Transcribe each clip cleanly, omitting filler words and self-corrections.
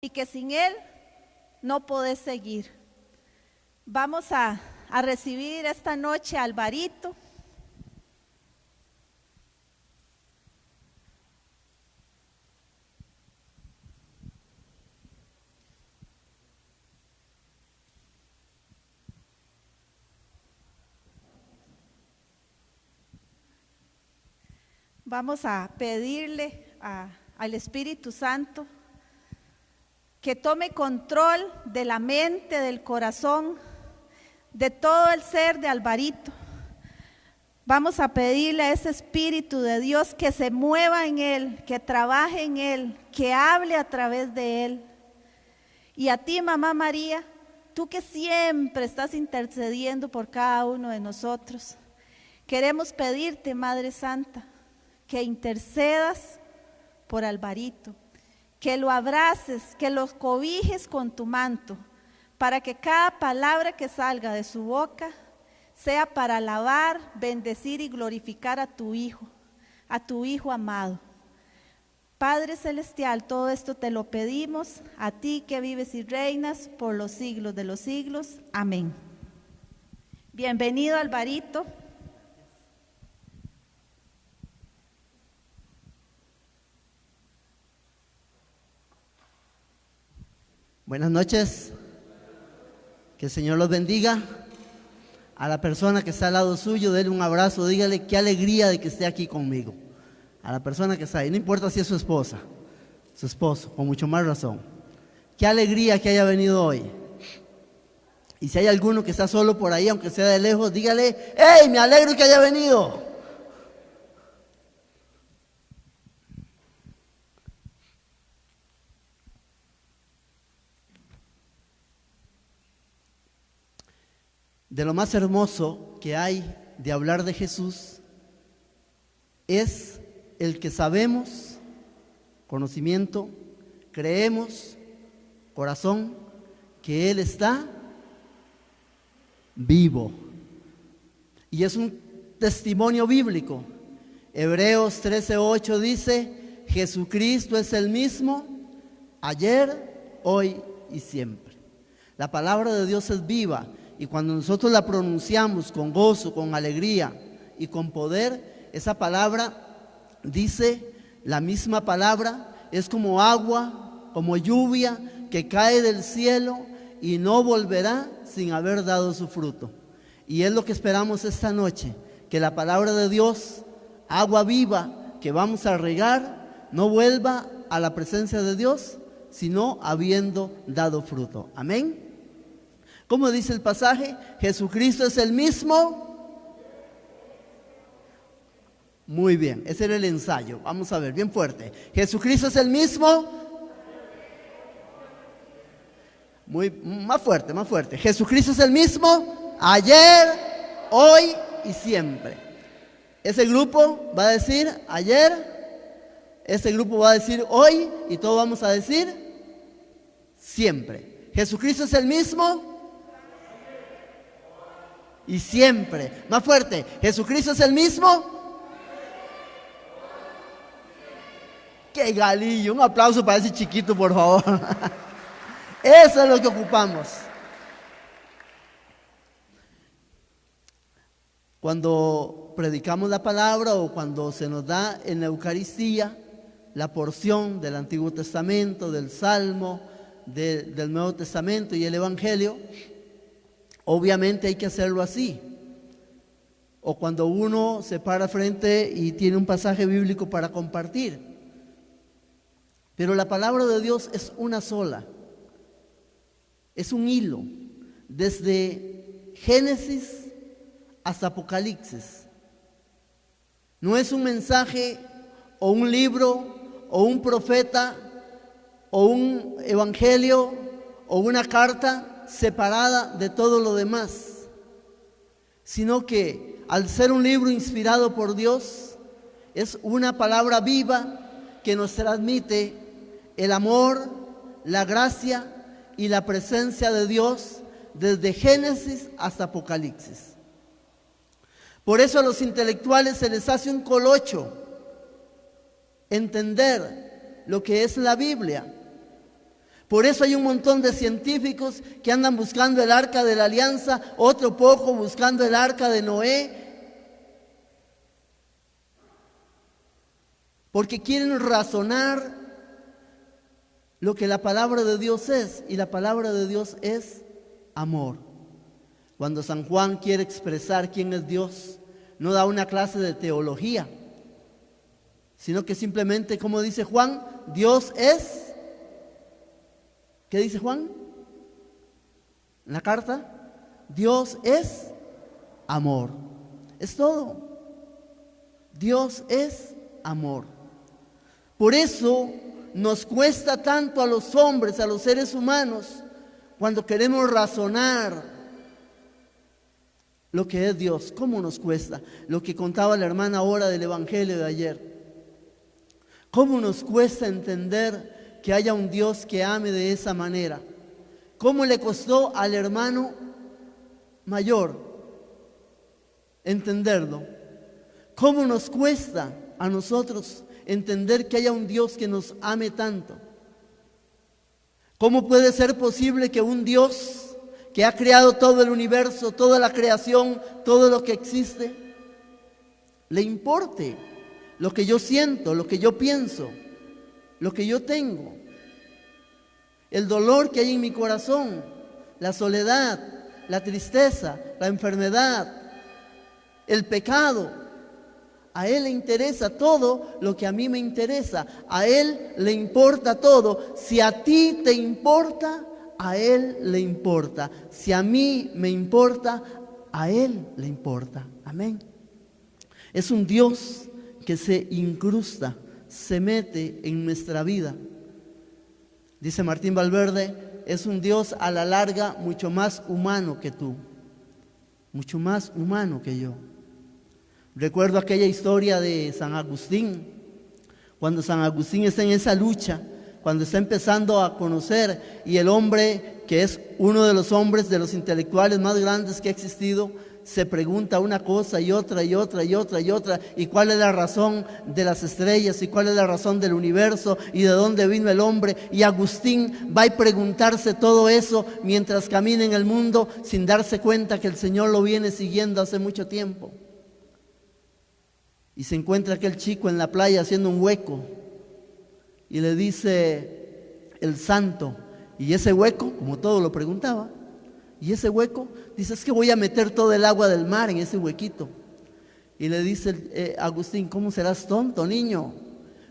y que sin Él no podés seguir. Vamos a recibir esta noche a Alvarito. Vamos a pedirle al Espíritu Santo que tome control de la mente, del corazón, de todo el ser de Alvarito. Vamos a pedirle a ese Espíritu de Dios que se mueva en él, que trabaje en él, que hable a través de él. Y a ti, Mamá María, tú que siempre estás intercediendo por cada uno de nosotros, queremos pedirte, Madre Santa, que intercedas por Alvarito, que lo abraces, que lo cobijes con tu manto, para que cada palabra que salga de su boca sea para alabar, bendecir y glorificar a tu Hijo amado. Padre Celestial, todo esto te lo pedimos a ti que vives y reinas por los siglos de los siglos. Amén. Bienvenido, Alvarito. Buenas noches, que el Señor los bendiga. A la persona que está al lado suyo, déle un abrazo, dígale qué alegría de que esté aquí conmigo. A la persona que está ahí, no importa si es su esposa, su esposo, con mucho más razón. Qué alegría que haya venido hoy. Y si hay alguno que está solo por ahí, aunque sea de lejos, dígale, ¡hey, me alegro que haya venido! De lo más hermoso que hay de hablar de Jesús es el que sabemos, conocimiento, creemos, corazón, que Él está vivo. Y es un testimonio bíblico. Hebreos 13:8 dice, Jesucristo es el mismo ayer, hoy y siempre. La palabra de Dios es viva. Y cuando nosotros la pronunciamos con gozo, con alegría y con poder, esa palabra dice, la misma palabra es como agua, como lluvia que cae del cielo y no volverá sin haber dado su fruto. Y es lo que esperamos esta noche, que la palabra de Dios, agua viva que vamos a regar, no vuelva a la presencia de Dios, sino habiendo dado fruto. Amén. ¿Cómo dice el pasaje? Jesucristo es el mismo. Muy bien, ese era el ensayo. Vamos a ver, bien fuerte. Jesucristo es el mismo. Más fuerte, más fuerte. Jesucristo es el mismo ayer, hoy y siempre. Ese grupo va a decir ayer, ese grupo va a decir hoy y todos vamos a decir siempre. Jesucristo es el mismo y siempre. Más fuerte. Jesucristo es el mismo. ¡Qué galillo! Un aplauso para ese chiquito, por favor. Eso es lo que ocupamos. Cuando predicamos la palabra o cuando se nos da en la Eucaristía la porción del Antiguo Testamento, del Salmo, del Nuevo Testamento y el Evangelio, obviamente hay que hacerlo así. O cuando uno se para frente y tiene un pasaje bíblico para compartir. Pero la palabra de Dios es una sola. Es un hilo. Desde Génesis hasta Apocalipsis. No es un mensaje o un libro o un profeta o un evangelio o una carta separada de todo lo demás, sino que al ser un libro inspirado por Dios, es una palabra viva que nos transmite el amor, la gracia y la presencia de Dios desde Génesis hasta Apocalipsis. Por eso a los intelectuales se les hace un colocho entender lo que es la Biblia, Por eso hay un montón de científicos que andan buscando el arca de la alianza, otro poco buscando el arca de Noé, porque quieren razonar lo que la palabra de Dios es, y la palabra de Dios es amor. Cuando San Juan quiere expresar quién es Dios, no da una clase de teología, sino que simplemente, como dice Juan, Dios es... ¿Qué dice Juan en la carta? Dios es amor. Es todo. Dios es amor. Por eso nos cuesta tanto a los hombres, a los seres humanos, cuando queremos razonar lo que es Dios. ¿Cómo nos cuesta? Lo que contaba la hermana ahora del Evangelio de ayer. ¿Cómo nos cuesta entender que haya un Dios que ame de esa manera? ¿Cómo le costó al hermano mayor entenderlo? ¿Cómo nos cuesta a nosotros entender que haya un Dios que nos ame tanto? ¿Cómo puede ser posible que un Dios que ha creado todo el universo, toda la creación, todo lo que existe, le importe lo que yo siento, lo que yo pienso, lo que yo tengo, el dolor que hay en mi corazón, la soledad, la tristeza, la enfermedad, el pecado? A Él le interesa todo lo que a mí me interesa. A Él le importa todo. Si a ti te importa, a Él le importa. Si a mí me importa, a Él le importa. Amén. Es un Dios que se incrusta, se mete en nuestra vida. Dice Martín Valverde, es un Dios a la larga mucho más humano que tú, mucho más humano que yo. Recuerdo aquella historia de San Agustín, cuando San Agustín está en esa lucha, cuando está empezando a conocer, y el hombre que es uno de los hombres, de los intelectuales más grandes que ha existido, se pregunta una cosa y otra y otra y otra y otra, y cuál es la razón de las estrellas, y cuál es la razón del universo, y de dónde vino el hombre. Y Agustín va a preguntarse todo eso mientras camina en el mundo, sin darse cuenta que el Señor lo viene siguiendo hace mucho tiempo. Y se encuentra aquel chico en la playa haciendo un hueco, y le dice el santo, y ese hueco, como todo lo preguntaba, y ese hueco, dice, es que voy a meter todo el agua del mar en ese huequito. Y le dice Agustín, ¿cómo serás tonto, niño?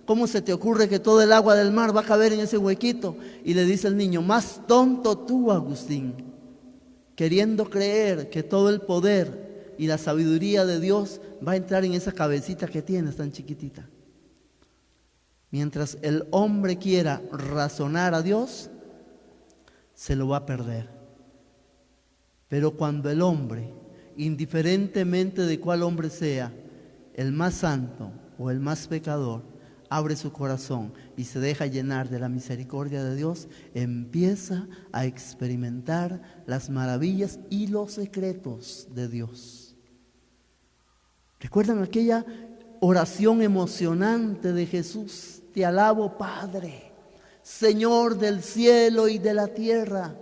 ¿Cómo se te ocurre que todo el agua del mar va a caber en ese huequito? Y le dice el niño, más tonto tú, Agustín, queriendo creer que todo el poder y la sabiduría de Dios va a entrar en esa cabecita que tienes tan chiquitita. Mientras el hombre quiera razonar a Dios, se lo va a perder. Pero cuando el hombre, indiferentemente de cuál hombre sea, el más santo o el más pecador, abre su corazón y se deja llenar de la misericordia de Dios, empieza a experimentar las maravillas y los secretos de Dios. ¿Recuerdan aquella oración emocionante de Jesús? Te alabo, Padre, Señor del cielo y de la tierra,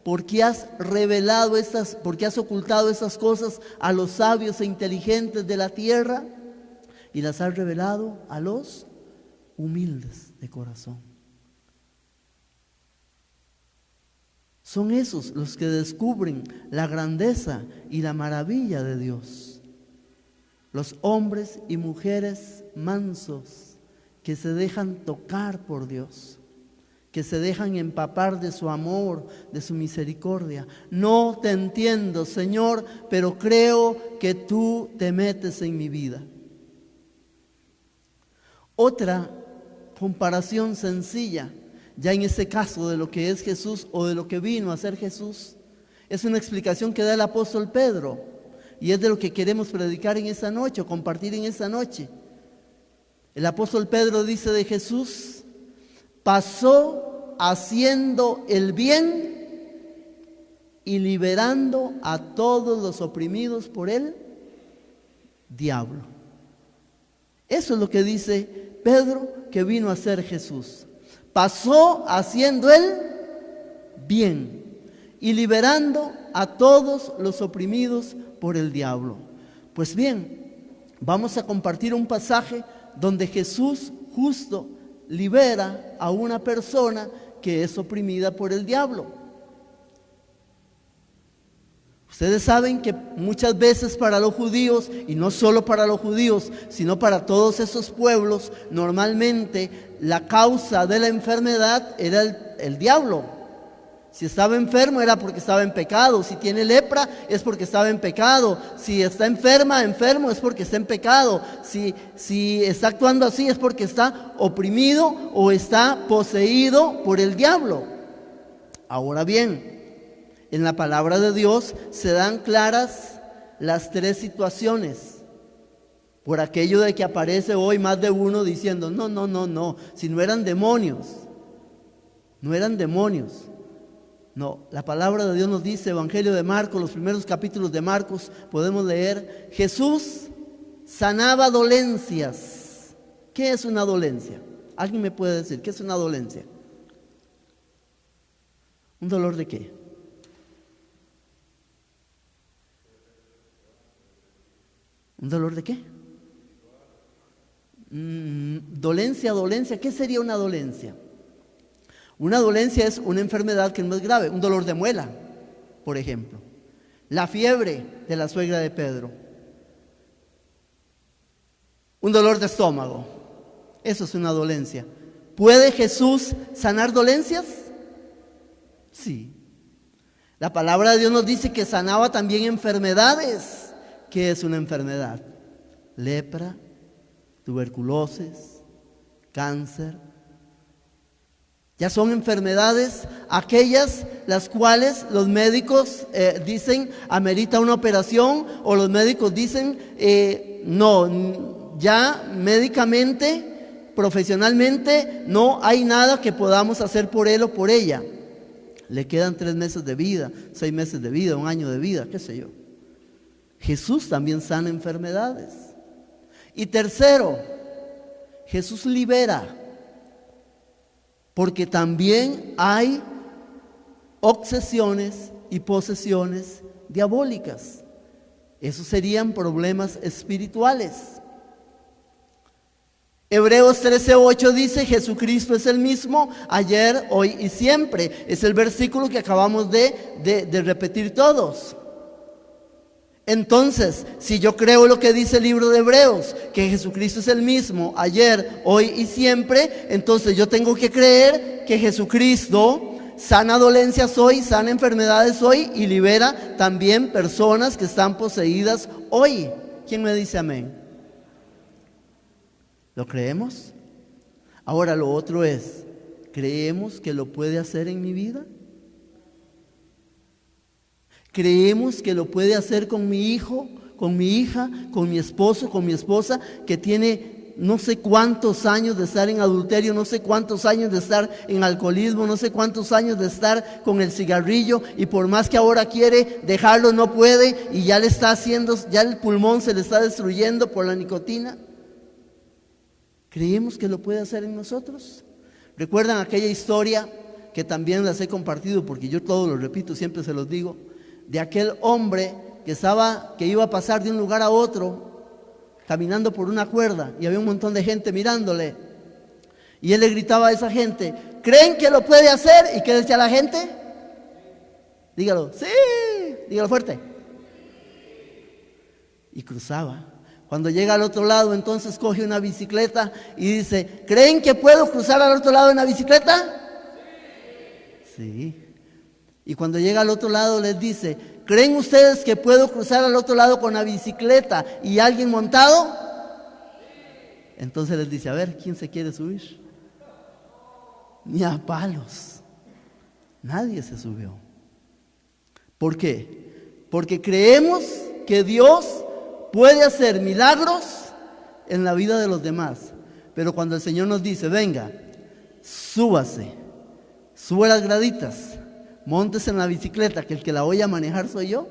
porque has revelado porque has ocultado esas cosas a los sabios e inteligentes de la tierra y las has revelado a los humildes de corazón. Son esos los que descubren la grandeza y la maravilla de Dios. Los hombres y mujeres mansos que se dejan tocar por Dios, que se dejan empapar de su amor, de su misericordia. No te entiendo, Señor, pero creo que tú te metes en mi vida. Otra comparación sencilla, ya en ese caso de lo que es Jesús o de lo que vino a ser Jesús, es una explicación que da el apóstol Pedro, y es de lo que queremos predicar en esta noche o compartir en esta noche. El apóstol Pedro dice de Jesús: pasó haciendo el bien y liberando a todos los oprimidos por el diablo. Eso es lo que dice Pedro que vino a ser Jesús. Pasó haciendo el bien y liberando a todos los oprimidos por el diablo. Pues bien, vamos a compartir un pasaje donde Jesús justo libera a una persona que es oprimida por el diablo. Ustedes saben que muchas veces para los judíos, y no solo para los judíos, sino para todos esos pueblos, normalmente la causa de la enfermedad era el diablo. Si estaba enfermo era porque estaba en pecado. Si tiene lepra es porque estaba en pecado. Si está enfermo es porque está en pecado. Si está actuando así es porque está oprimido o está poseído por el diablo. Ahora bien, en la palabra de Dios se dan claras las tres situaciones. Por aquello de que aparece hoy más de uno diciendo, no, si no eran demonios. No eran demonios. No, la palabra de Dios nos dice, Evangelio de Marcos, los primeros capítulos de Marcos, podemos leer, Jesús sanaba dolencias. ¿Qué es una dolencia? ¿Alguien me puede decir qué es una dolencia? ¿Un dolor de qué? ¿Un dolor de qué? Dolencia, ¿qué sería una dolencia? Una dolencia es una enfermedad que no es grave, un dolor de muela, por ejemplo. La fiebre de la suegra de Pedro. Un dolor de estómago. Eso es una dolencia. ¿Puede Jesús sanar dolencias? Sí. La palabra de Dios nos dice que sanaba también enfermedades. ¿Qué es una enfermedad? Lepra, tuberculosis, cáncer. Ya son enfermedades aquellas las cuales los médicos dicen amerita una operación, o los médicos dicen no, ya médicamente, profesionalmente no hay nada que podamos hacer por él o por ella. Le quedan 3 meses de vida, 6 meses de vida, 1 año de vida, qué sé yo. Jesús también sana enfermedades. Y tercero, Jesús libera. Porque también hay obsesiones y posesiones diabólicas. Esos serían problemas espirituales. Hebreos 13:8 dice, Jesucristo es el mismo ayer, hoy y siempre. Es el versículo que acabamos de repetir todos. Entonces, si yo creo lo que dice el libro de Hebreos, que Jesucristo es el mismo ayer, hoy y siempre, entonces yo tengo que creer que Jesucristo sana dolencias hoy, sana enfermedades hoy y libera también personas que están poseídas hoy. ¿Quién me dice amén? ¿Lo creemos? Ahora lo otro es, ¿creemos que lo puede hacer en mi vida? ¿Creemos que lo puede hacer con mi hijo, con mi hija, con mi esposo, con mi esposa, que tiene no sé cuántos años de estar en adulterio, no sé cuántos años de estar en alcoholismo, no sé cuántos años de estar con el cigarrillo, y por más que ahora quiere dejarlo no puede, y ya le está haciendo, ya el pulmón se le está destruyendo por la nicotina? ¿Creemos que lo puede hacer en nosotros? ¿Recuerdan aquella historia que también las he compartido, porque yo todo lo repito, siempre se los digo, de aquel hombre que iba a pasar de un lugar a otro caminando por una cuerda y había un montón de gente mirándole, y él le gritaba a esa gente, ¿creen que lo puede hacer? ¿Y qué decía la gente? Dígalo, sí, dígalo fuerte. Y cruzaba. Cuando llega al otro lado, entonces coge una bicicleta y dice, ¿creen que puedo cruzar al otro lado en la bicicleta? Sí. Y cuando llega al otro lado les dice, ¿creen ustedes que puedo cruzar al otro lado con la bicicleta y alguien montado? Entonces les dice, a ver, ¿quién se quiere subir? Ni a palos. Nadie se subió. ¿Por qué? Porque creemos que Dios puede hacer milagros en la vida de los demás. Pero cuando el Señor nos dice, venga, súbase, sube las graditas, móntese en la bicicleta, que el que la voy a manejar soy yo.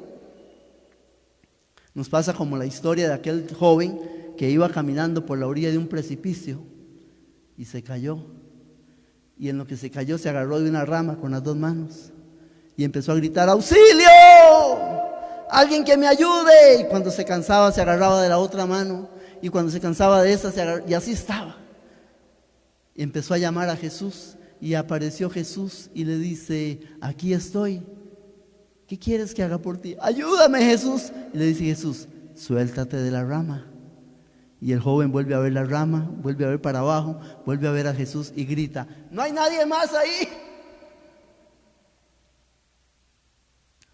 Nos pasa como la historia de aquel joven que iba caminando por la orilla de un precipicio y se cayó. Y en lo que se cayó se agarró de una rama con las 2 manos Y empezó a gritar: ¡auxilio! ¡Alguien que me ayude! Y cuando se cansaba se agarraba de la otra mano, y cuando se cansaba de esa y así estaba. Y empezó a llamar a Jesús, y apareció Jesús y le dice: aquí estoy, ¿qué quieres que haga por ti? Ayúdame, Jesús. Y le dice Jesús: suéltate de la rama. Y el joven vuelve a ver la rama, vuelve a ver para abajo, vuelve a ver a Jesús y grita: no hay nadie más ahí.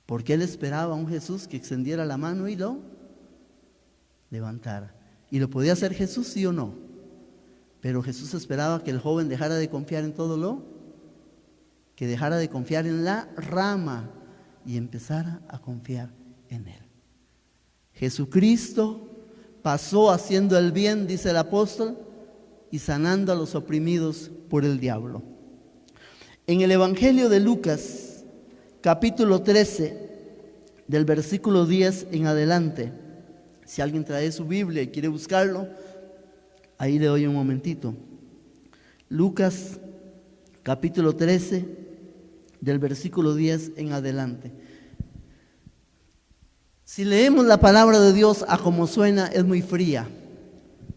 Porque él esperaba a un Jesús que extendiera la mano y lo levantara. ¿Y lo podía hacer Jesús, sí o no? Pero Jesús esperaba que el joven dejara de confiar en todo que dejara de confiar en la rama y empezara a confiar en él. Jesucristo pasó haciendo el bien, dice el apóstol, y sanando a los oprimidos por el diablo. En el Evangelio de Lucas, capítulo 13, del versículo 10 en adelante, si alguien trae su Biblia y quiere buscarlo, ahí le doy un momentito. Lucas, capítulo 13, del versículo 10 en adelante. Si leemos la palabra de Dios a como suena, es muy fría,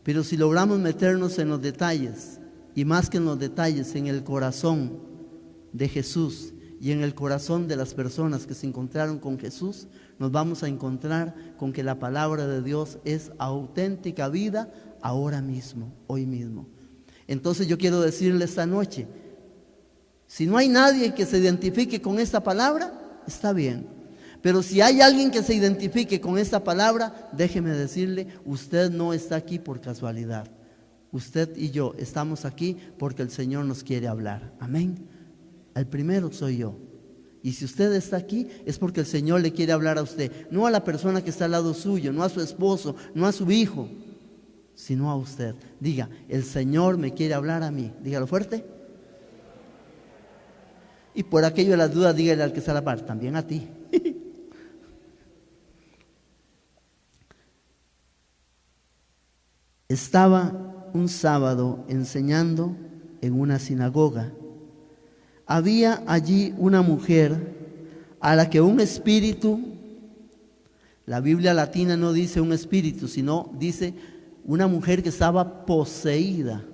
pero si logramos meternos en los detalles, y más que en los detalles, en el corazón de Jesús y en el corazón de las personas que se encontraron con Jesús, nos vamos a encontrar con que la palabra de Dios es auténtica vida ahora mismo, hoy mismo. Entonces yo quiero decirle esta noche, si no hay nadie que se identifique con esta palabra, está bien. Pero si hay alguien que se identifique con esta palabra, déjeme decirle, usted no está aquí por casualidad. Usted y yo estamos aquí porque el Señor nos quiere hablar. Amén. El primero soy yo. Y si usted está aquí es porque el Señor le quiere hablar a usted. No a la persona que está al lado suyo, no a su esposo, no a su hijo, sino a usted. Diga, el Señor me quiere hablar a mí. Dígalo fuerte. Y por aquello de las dudas, dígale al que está a la par, también a ti. Estaba un sábado enseñando en una sinagoga. Había allí una mujer a la que un espíritu, la Biblia latina no dice un espíritu, sino dice una mujer que estaba poseída.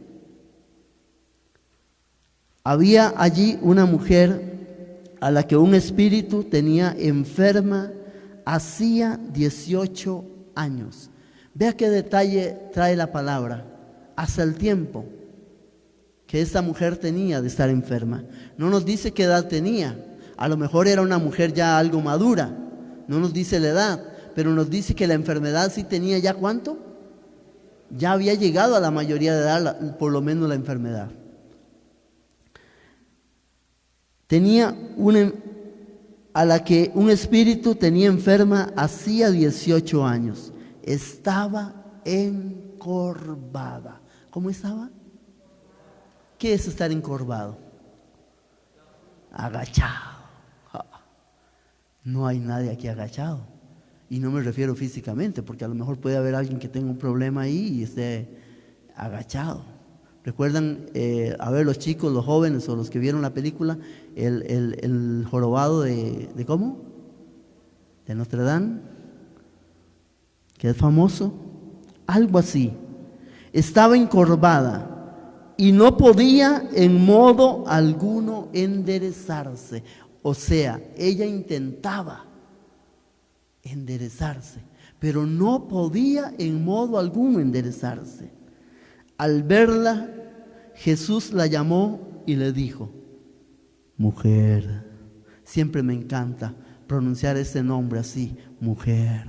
Había allí una mujer a la que un espíritu tenía enferma hacía 18 años. Vea qué detalle trae la palabra. Hasta el tiempo que esta mujer tenía de estar enferma. No nos dice qué edad tenía. A lo mejor era una mujer ya algo madura. No nos dice la edad, pero nos dice que la enfermedad sí tenía ya ¿cuánto? Ya había llegado a la mayoría de edad, por lo menos la enfermedad. Tenía a la que un espíritu tenía enferma hacía 18 años. Estaba encorvada. ¿Cómo estaba? ¿Qué es estar encorvado? Agachado. No hay nadie aquí agachado. Y no me refiero físicamente, porque a lo mejor puede haber alguien que tenga un problema ahí y esté agachado. ¿Recuerdan, a ver, los chicos, los jóvenes o los que vieron la película, el jorobado de ¿cómo? De Notre Dame, que es famoso? Algo así. Estaba encorvada y no podía en modo alguno enderezarse. O sea, ella intentaba enderezarse, pero no podía en modo alguno enderezarse. Al verla, Jesús la llamó y le dijo: mujer. Siempre me encanta pronunciar este nombre así, mujer.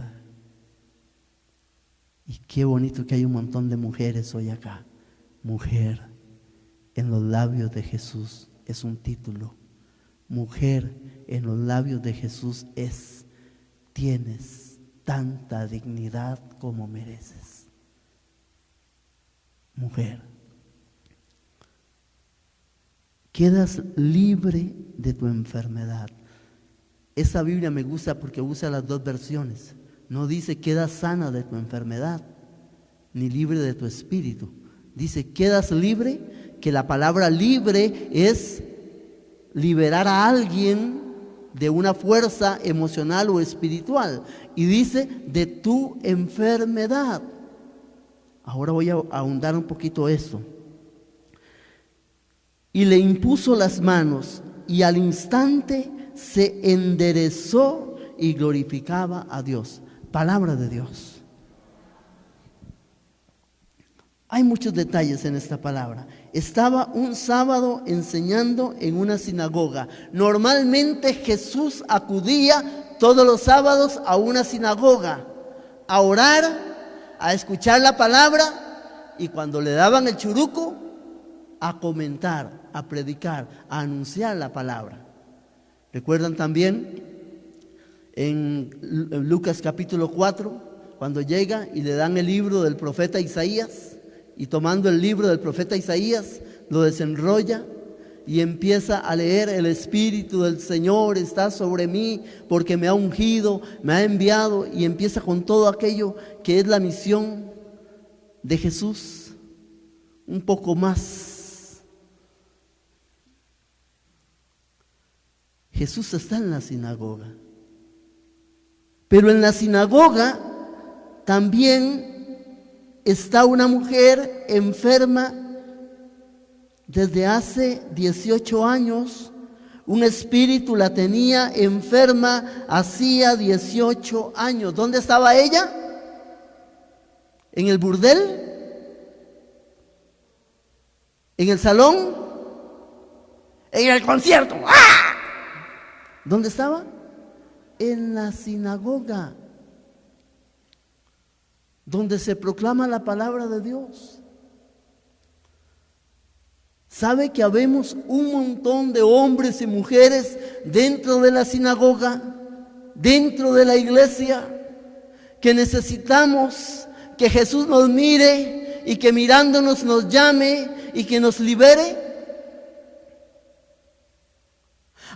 Y qué bonito que hay un montón de mujeres hoy acá. Mujer, en los labios de Jesús es un título. Mujer, en los labios de Jesús es: tienes tanta dignidad como mereces. Mujer, quedas libre de tu enfermedad. Esa Biblia me gusta porque usa las dos versiones. No dice quedas sana de tu enfermedad, ni libre de tu espíritu. Dice quedas libre, que la palabra libre es liberar a alguien de una fuerza emocional o espiritual. Y dice, de tu enfermedad. Ahora voy a ahondar un poquito eso. Y le impuso las manos, y al instante se enderezó y glorificaba a Dios. Palabra de Dios. Hay muchos detalles en esta palabra. Estaba un sábado enseñando en una sinagoga. Normalmente Jesús acudía todos los sábados a una sinagoga a orar, a escuchar la palabra, y cuando le daban el churuco, a comentar, a predicar, a anunciar la palabra. ¿Recuerdan también en Lucas capítulo 4, cuando llega y le dan el libro del profeta Isaías? Y tomando el libro del profeta Isaías, lo desenrolla y empieza a leer: el Espíritu del Señor está sobre mí porque me ha ungido, me ha enviado, y empieza con todo aquello que es la misión de Jesús. Un poco más. Jesús está en la sinagoga, pero en la sinagoga también está una mujer enferma desde hace 18 años. Un espíritu la tenía enferma hacía 18 años. ¿Dónde estaba ella? ¿En el burdel? ¿En el salón? ¿En el concierto? ¡Ah! ¿Dónde estaba? En la sinagoga, donde se proclama la palabra de Dios. ¿Sabe que habemos un montón de hombres y mujeres dentro de la sinagoga, dentro de la iglesia, que necesitamos que Jesús nos mire y que mirándonos nos llame y que nos libere?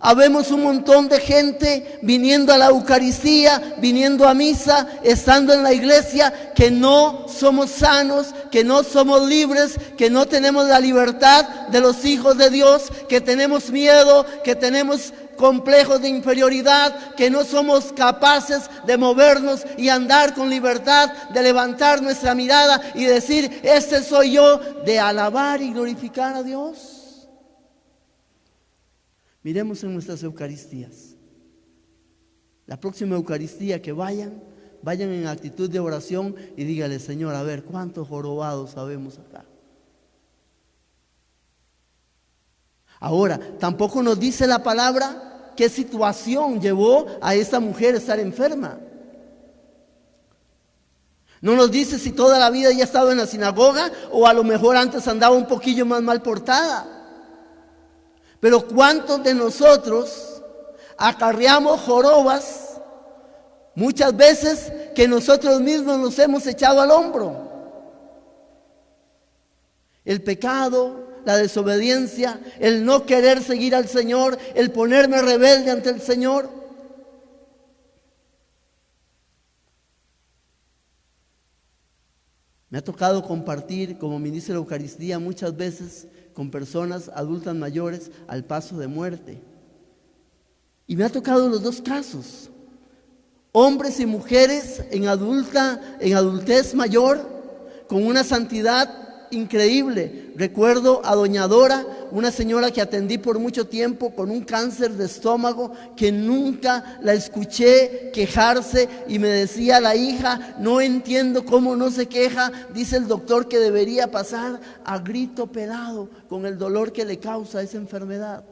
Habemos un montón de gente viniendo a la Eucaristía, viniendo a misa, estando en la iglesia, que no somos sanos, que no somos libres, que no tenemos la libertad de los hijos de Dios, que tenemos miedo, que tenemos complejos de inferioridad, que no somos capaces de movernos y andar con libertad, de levantar nuestra mirada y decir: este soy yo, de alabar y glorificar a Dios. Miremos en nuestras Eucaristías. La próxima Eucaristía que vayan en actitud de oración y dígale: Señor, a ver, ¿cuántos jorobados sabemos acá? Ahora, tampoco nos dice la palabra qué situación llevó a esta mujer a estar enferma. No nos dice si toda la vida ya ha estado en la sinagoga o a lo mejor antes andaba un poquillo más mal portada. Pero ¿cuántos de nosotros acarreamos jorobas muchas veces que nosotros mismos nos hemos echado al hombro? El pecado, la desobediencia, el no querer seguir al Señor, el ponerme rebelde ante el Señor. Me ha tocado compartir como ministro de la Eucaristía muchas veces con personas adultas mayores al paso de muerte. Y me ha tocado los dos casos: hombres y mujeres en adultez mayor, con una santidad increíble. Recuerdo a doña Dora, una señora que atendí por mucho tiempo con un cáncer de estómago, que nunca la escuché quejarse, y me decía la hija: no entiendo cómo no se queja, dice el doctor que debería pasar a grito pelado con el dolor que le causa esa enfermedad.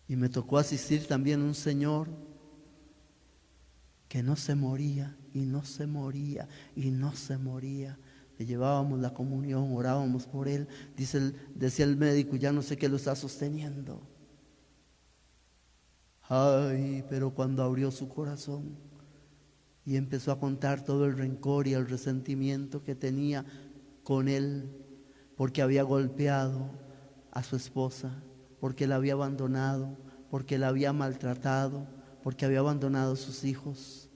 Y me tocó asistir también a un señor que no se moría y no se moría y no se moría. Le llevábamos la comunión, orábamos por él. Decía el médico: ya no sé qué lo está sosteniendo. Ay, pero cuando abrió su corazón y empezó a contar todo el rencor y el resentimiento que tenía con él, porque había golpeado a su esposa, porque la había abandonado, porque la había maltratado, porque había abandonado a sus hijos.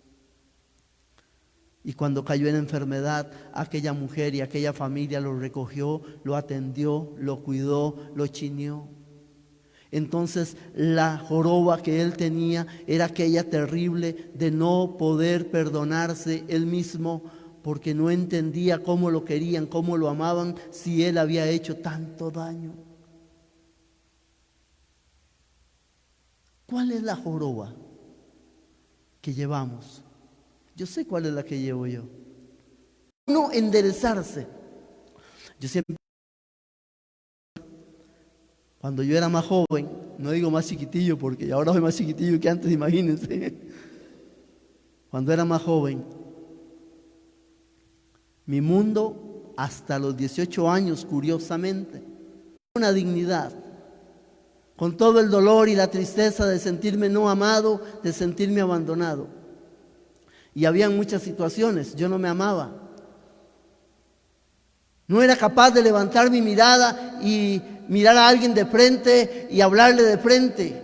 Y cuando cayó en enfermedad, aquella mujer y aquella familia lo recogió, lo atendió, lo cuidó, lo chineó. Entonces la joroba que él tenía era aquella terrible de no poder perdonarse él mismo, porque no entendía cómo lo querían, cómo lo amaban, si él había hecho tanto daño. ¿Cuál es la joroba que llevamos? Yo sé cuál es la que llevo yo. No enderezarse. Yo siempre, cuando yo era más joven, no digo más chiquitillo porque ahora soy más chiquitillo que antes, imagínense. Cuando era más joven, mi mundo hasta los 18 años, curiosamente, una dignidad, con todo el dolor y la tristeza de sentirme no amado, de sentirme abandonado. Y había muchas situaciones, yo no me amaba. No era capaz de levantar mi mirada y mirar a alguien de frente y hablarle de frente.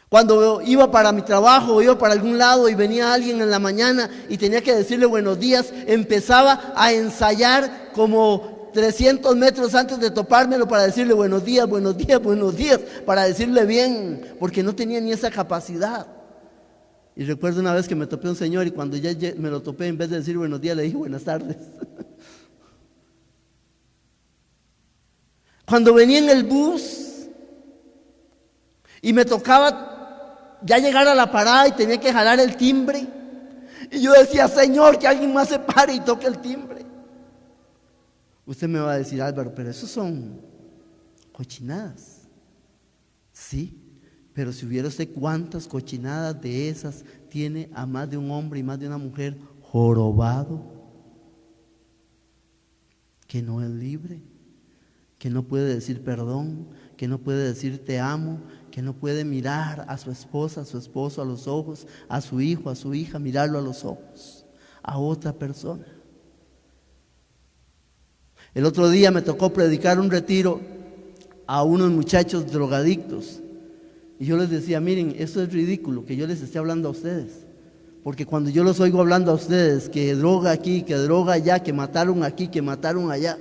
Cuando iba para mi trabajo o iba para algún lado y venía alguien en la mañana y tenía que decirle buenos días, empezaba a ensayar como 300 metros antes de topármelo para decirle buenos días, buenos días, buenos días, para decirle bien, porque no tenía ni esa capacidad. Y recuerdo una vez que me topé un señor y cuando ya me lo topé, en vez de decir buenos días, le dije buenas tardes. Cuando venía en el bus y me tocaba ya llegar a la parada y tenía que jalar el timbre, y yo decía, Señor, que alguien más se pare y toque el timbre. Usted me va a decir, Álvaro, pero eso son cochinadas. Sí, pero si hubiera usted cuántas cochinadas de esas tiene a más de un hombre y más de una mujer jorobado, que no es libre, que no puede decir perdón, que no puede decir te amo, que no puede mirar a su esposa, a su esposo a los ojos, a su hijo, a su hija, mirarlo a los ojos, a otra persona. El otro día me tocó predicar un retiro a unos muchachos drogadictos. Y yo les decía, miren, esto es ridículo que yo les esté hablando a ustedes. Porque cuando yo los oigo hablando a ustedes, que droga aquí, que droga allá, que mataron aquí, que mataron allá.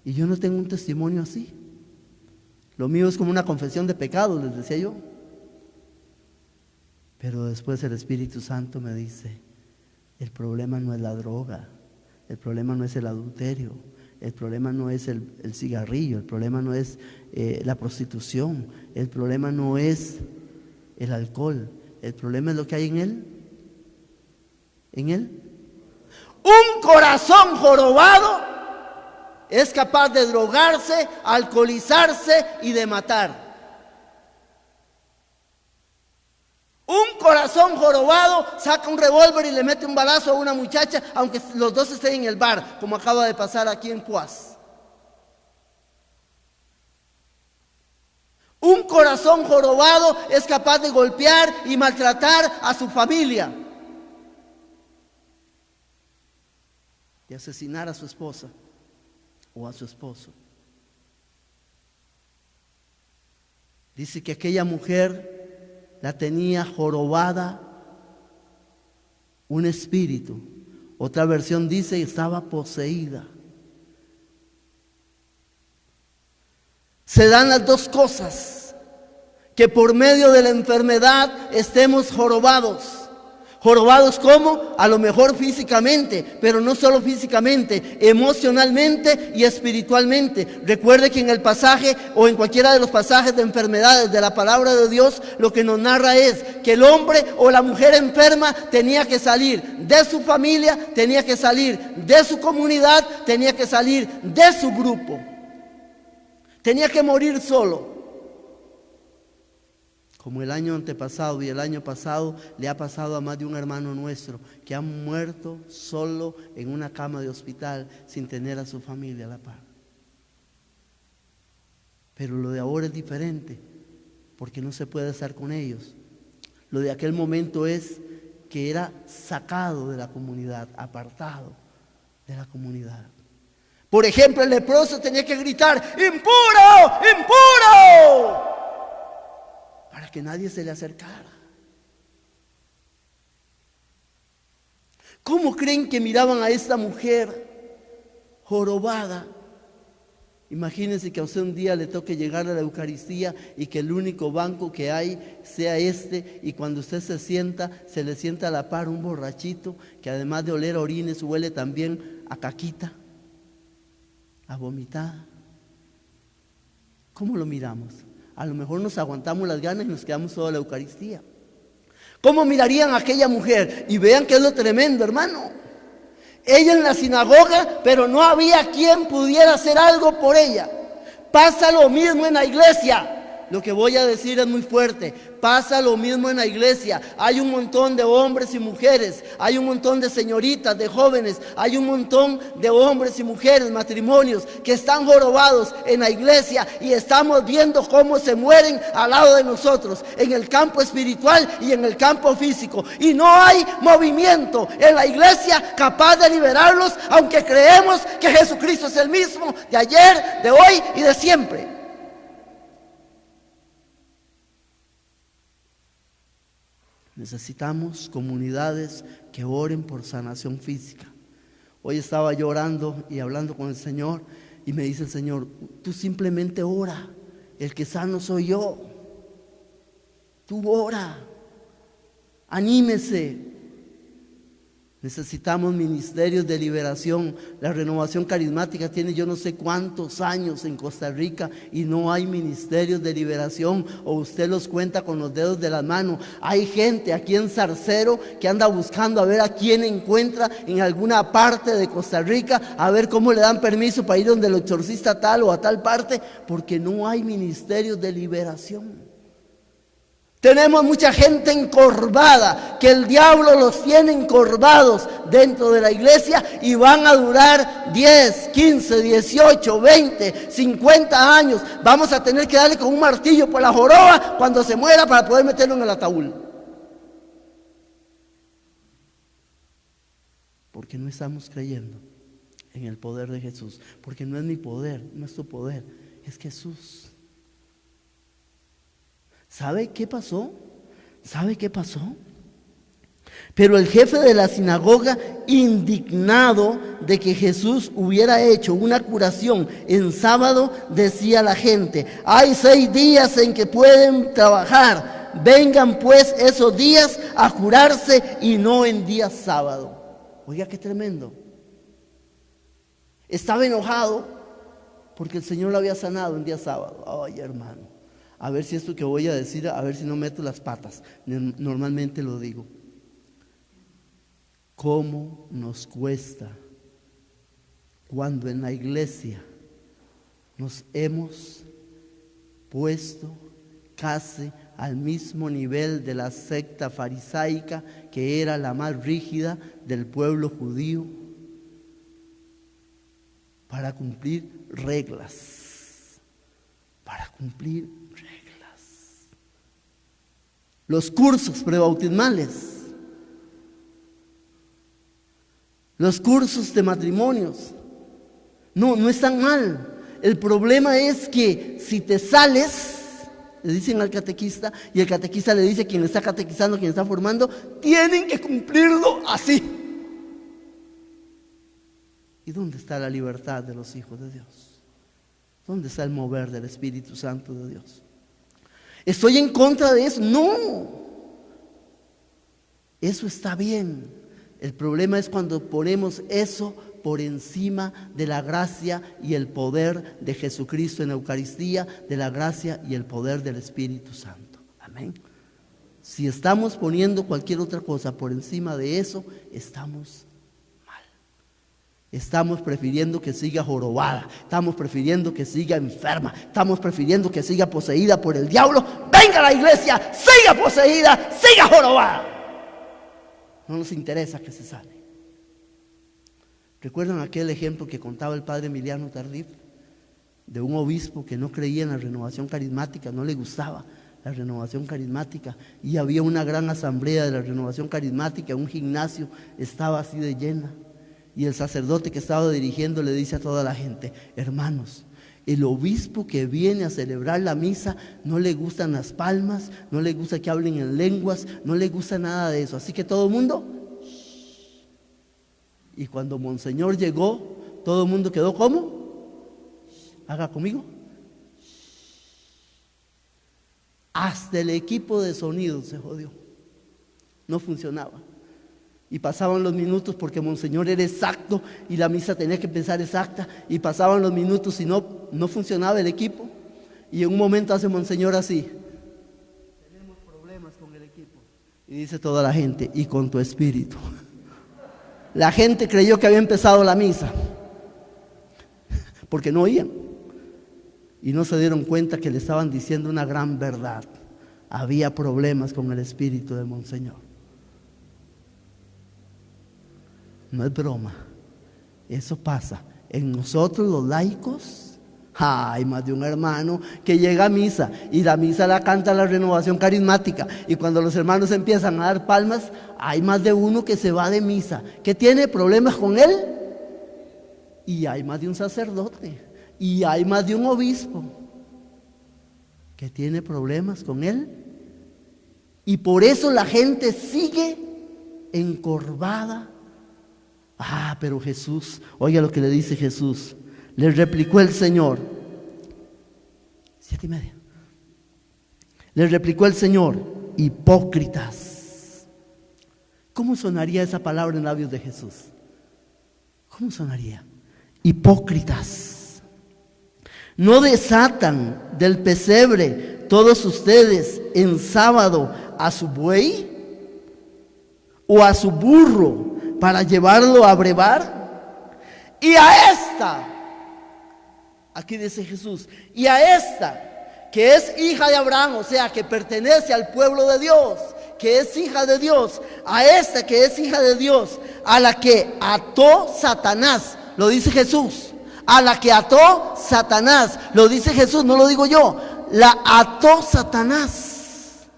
Y yo no tengo un testimonio así. Lo mío es como una confesión de pecados, les decía yo. Pero después el Espíritu Santo me dice, el problema no es la droga, el problema no es el adulterio, el problema no es el cigarrillo, el problema no es la prostitución, el problema no es el alcohol, el problema es lo que hay en él. En él. Un corazón jorobado es capaz de drogarse, alcoholizarse y de matar. Un corazón jorobado saca un revólver y le mete un balazo a una muchacha, aunque los dos estén en el bar, como acaba de pasar aquí en Puas. Un corazón jorobado es capaz de golpear y maltratar a su familia, de asesinar a su esposa o a su esposo. Dice que aquella mujer la tenía jorobada un espíritu. Otra versión dice que estaba poseída. Se dan las dos cosas, que por medio de la enfermedad estemos jorobados. ¿Jorobados cómo? A lo mejor físicamente, pero no solo físicamente, emocionalmente y espiritualmente. Recuerde que en el pasaje o en cualquiera de los pasajes de enfermedades de la palabra de Dios, lo que nos narra es que el hombre o la mujer enferma tenía que salir de su familia, tenía que salir de su comunidad, tenía que salir de su grupo. Tenía que morir solo. Como el año antepasado y el año pasado le ha pasado a más de un hermano nuestro que ha muerto solo en una cama de hospital sin tener a su familia a la par. Pero lo de ahora es diferente porque no se puede estar con ellos. Lo de aquel momento es que era sacado de la comunidad, apartado de la comunidad. Por ejemplo, el leproso tenía que gritar, ¡impuro! ¡Impuro! Para que nadie se le acercara. ¿Cómo creen que miraban a esta mujer jorobada? Imagínense que a usted un día le toque llegar a la Eucaristía y que el único banco que hay sea este, y cuando usted se sienta, se le sienta a la par un borrachito que además de oler a orines huele también a caquita, a vomitada. ¿Cómo lo miramos? A lo mejor nos aguantamos las ganas y nos quedamos toda la Eucaristía. ¿Cómo mirarían a aquella mujer? Y vean que es lo tremendo, hermano. Ella en la sinagoga, pero no había quien pudiera hacer algo por ella. Pasa lo mismo en la iglesia. Lo que voy a decir es muy fuerte. Pasa lo mismo en la iglesia. Hay un montón de hombres y mujeres, hay un montón de señoritas, de jóvenes, hay un montón de hombres y mujeres, matrimonios que están jorobados en la iglesia, y estamos viendo cómo se mueren al lado de nosotros, en el campo espiritual y en el campo físico. Y no hay movimiento en la iglesia capaz de liberarlos, aunque creemos que Jesucristo es el mismo de ayer, de hoy y de siempre. Necesitamos comunidades que oren por sanación física. Hoy estaba yo orando y hablando con el Señor, y me dice el Señor: tú simplemente ora, el que sano soy yo. Tú ora, anímese. Necesitamos ministerios de liberación. La Renovación Carismática tiene yo no sé cuántos años en Costa Rica y no hay ministerios de liberación, o usted los cuenta con los dedos de la mano. Hay gente aquí en Zarcero que anda buscando a ver a quién encuentra en alguna parte de Costa Rica, a ver cómo le dan permiso para ir donde el exorcista tal o a tal parte, porque no hay ministerios de liberación. Tenemos mucha gente encorvada, que el diablo los tiene encorvados dentro de la iglesia, y van a durar 10, 15, 18, 20, 50 años. Vamos a tener que darle con un martillo por la joroba cuando se muera para poder meterlo en el ataúd. Porque no estamos creyendo en el poder de Jesús. Porque no es mi poder, no es tu poder, es Jesús. ¿Sabe qué pasó? ¿Sabe qué pasó? Pero el jefe de la sinagoga, indignado de que Jesús hubiera hecho una curación en sábado, decía a la gente: hay 6 días en que pueden trabajar, vengan pues esos días a curarse y no en día sábado. Oiga, qué tremendo. Estaba enojado porque el Señor lo había sanado en día sábado. Ay, hermano, a ver si esto que voy a decir, a ver si no meto las patas. Normalmente lo digo. ¿Cómo nos cuesta cuando en la iglesia nos hemos puesto casi al mismo nivel de la secta farisaica, que era la más rígida del pueblo judío, para cumplir reglas? Para cumplir reglas. Los cursos prebautismales, los cursos de matrimonios, no están mal. El problema es que si te sales, le dicen al catequista, y el catequista le dice a quien está catequizando, quien está formando: tienen que cumplirlo así. ¿Y dónde está la libertad de los hijos de Dios? ¿Dónde está el mover del Espíritu Santo de Dios? ¿Estoy en contra de eso? No. Eso está bien. El problema es cuando ponemos eso por encima de la gracia y el poder de Jesucristo en la Eucaristía, de la gracia y el poder del Espíritu Santo. Amén. Si estamos poniendo cualquier otra cosa por encima de eso, estamos mal. Estamos prefiriendo que siga jorobada, estamos prefiriendo que siga enferma, estamos prefiriendo que siga poseída por el diablo. Venga a la iglesia, siga poseída, siga jorobada. No nos interesa que se sane. ¿Recuerdan aquel ejemplo que contaba el padre Emiliano Tardif? De un obispo que no creía en la renovación carismática, no le gustaba la renovación carismática, y había una gran asamblea de la renovación carismática, un gimnasio estaba así de llena, y el sacerdote que estaba dirigiendo le dice a toda la gente: hermanos, el obispo que viene a celebrar la misa no le gustan las palmas, no le gusta que hablen en lenguas, no le gusta nada de eso, así que todo el mundo. Y cuando Monseñor llegó, todo el mundo quedó ¿cómo? Haga conmigo. Hasta el equipo de sonido se jodió. No funcionaba. Y pasaban los minutos porque Monseñor era exacto y la misa tenía que empezar exacta. Y pasaban los minutos y no funcionaba el equipo. Y en un momento hace Monseñor así: tenemos problemas con el equipo. Y dice toda la gente: y con tu espíritu. La gente creyó que había empezado la misa porque no oían y no se dieron cuenta que le estaban diciendo una gran verdad. Había problemas con el espíritu de Monseñor. No es broma, eso pasa en nosotros los laicos. Hay más de un hermano que llega a misa y la misa la canta la Renovación Carismática, y cuando los hermanos empiezan a dar palmas, hay más de uno que se va de misa, que tiene problemas con él, y hay más de un sacerdote, y hay más de un obispo que tiene problemas con él, y por eso la gente sigue encorvada. Pero Jesús, oiga lo que le dice Jesús. Le replicó el Señor, 7:30. Le replicó el Señor: hipócritas. ¿Cómo sonaría esa palabra en labios de Jesús? ¿Cómo sonaría? Hipócritas. ¿No desatan del pesebre todos ustedes en sábado a su buey o a su burro para llevarlo a brevar? Y a esta, aquí dice Jesús, y a esta que es hija de Abraham, o sea, que pertenece al pueblo de Dios, que es hija de Dios, a esta que es hija de Dios, a la que ató Satanás, lo dice Jesús, a la que ató Satanás, lo dice Jesús, no lo digo yo, la ató Satanás.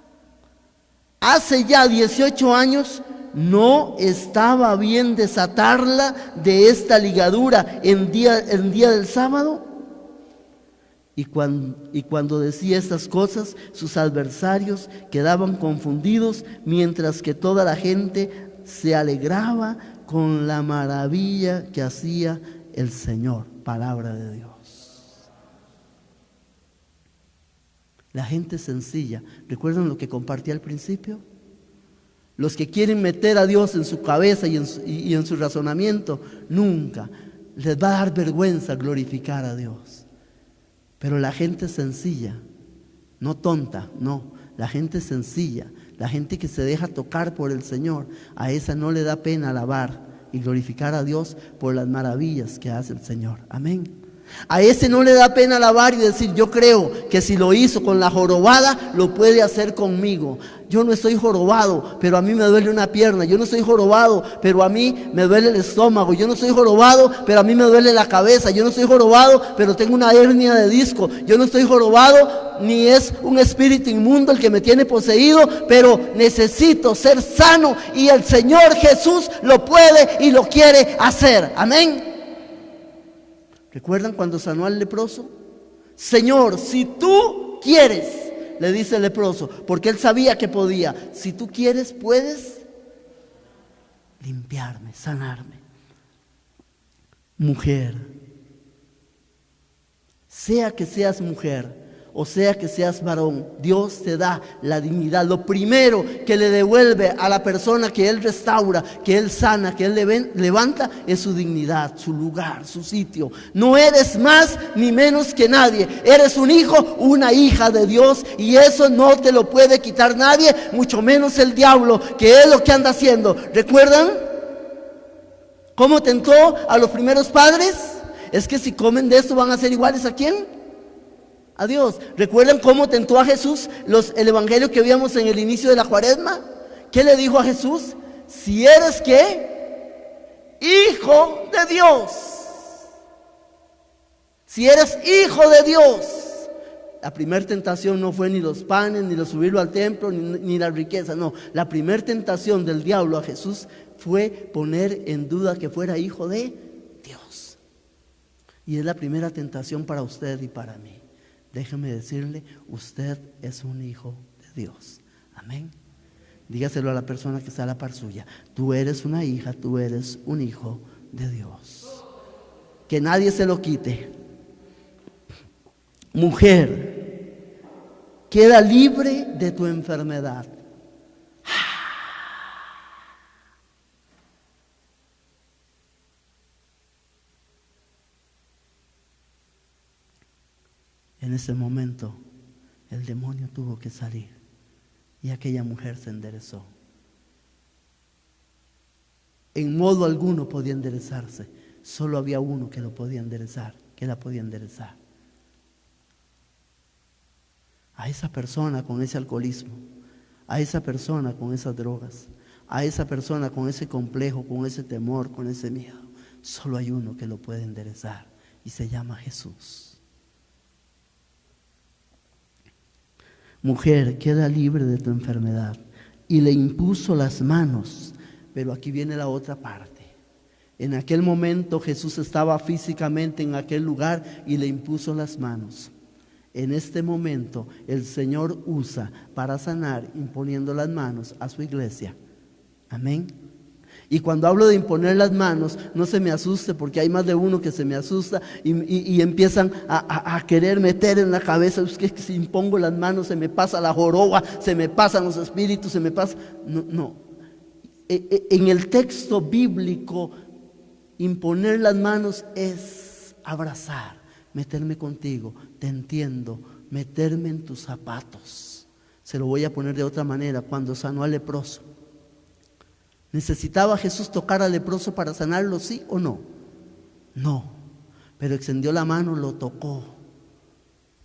Hace ya 18 años no estaba bien desatarla de esta ligadura en día del sábado. Y cuando decía estas cosas, sus adversarios quedaban confundidos, mientras que toda la gente se alegraba con la maravilla que hacía el Señor. Palabra de Dios. La gente sencilla, ¿recuerdan lo que compartí al principio? Los que quieren meter a Dios en su cabeza y en su razonamiento, nunca les va a dar vergüenza glorificar a Dios. Pero la gente sencilla, no tonta, no, la gente sencilla, la gente que se deja tocar por el Señor, a esa no le da pena alabar y glorificar a Dios por las maravillas que hace el Señor. Amén. A ese no le da pena alabar y decir: yo creo que si lo hizo con la jorobada, lo puede hacer conmigo. Yo no estoy jorobado, pero a mí me duele una pierna. Yo no estoy jorobado, pero a mí me duele el estómago. Yo no estoy jorobado, pero a mí me duele la cabeza. Yo no estoy jorobado, pero tengo una hernia de disco. Yo no estoy jorobado, ni es un espíritu inmundo el que me tiene poseído, pero necesito ser sano y el Señor Jesús lo puede y lo quiere hacer. Amén. ¿Recuerdan cuando sanó al leproso? Señor, si tú quieres, le dice el leproso, porque él sabía que podía. Si tú quieres, puedes limpiarme, sanarme. Mujer, sea que seas mujer o sea que seas varón, Dios te da la dignidad. Lo primero que le devuelve a la persona que Él restaura, que Él sana, que Él levanta, es su dignidad, su lugar, su sitio. No eres más ni menos que nadie. Eres un hijo, una hija de Dios, y eso no te lo puede quitar nadie, mucho menos el diablo, que es lo que anda haciendo. ¿Recuerdan cómo tentó a los primeros padres? Es que si comen de esto van a ser iguales ¿a quién? A Dios. ¿Recuerdan cómo tentó a Jesús el evangelio que vimos en el inicio de la cuaresma? ¿Qué le dijo a Jesús? Si eres ¿qué? Hijo de Dios. Si eres hijo de Dios. La primera tentación no fue ni los panes, ni lo subirlo al templo, ni la riqueza. No, la primera tentación del diablo a Jesús fue poner en duda que fuera hijo de Dios. Y es la primera tentación para usted y para mí. Déjeme decirle, usted es un hijo de Dios. Amén. Dígaselo a la persona que está a la par suya. Tú eres una hija, tú eres un hijo de Dios. Que nadie se lo quite. mujer, queda libre de tu enfermedad. En ese momento el demonio tuvo que salir y aquella mujer se enderezó. En modo alguno podía enderezarse, solo había uno que lo podía enderezar, que la podía enderezar. A esa persona con ese alcoholismo, a esa persona con esas drogas, a esa persona con ese complejo, con ese temor, con ese miedo, solo hay uno que lo puede enderezar y se llama Jesús. Mujer, queda libre de tu enfermedad. Y le impuso las manos. Pero aquí viene la otra parte. En aquel momento Jesús estaba físicamente en aquel lugar y le impuso las manos. En este momento el Señor usa para sanar imponiendo las manos a su iglesia. Amén. Y cuando hablo de imponer las manos, no se me asuste, porque hay más de uno que se me asusta y empiezan a querer meter en la cabeza: es que si impongo las manos se me pasa la joroba, se me pasan los espíritus, se me pasa. No. En el texto bíblico, imponer las manos es abrazar, meterme contigo, te entiendo, meterme en tus zapatos. Se lo voy a poner de otra manera. Cuando sanó al leproso, ¿necesitaba Jesús tocar al leproso para sanarlo, sí o no? No, pero extendió la mano, lo tocó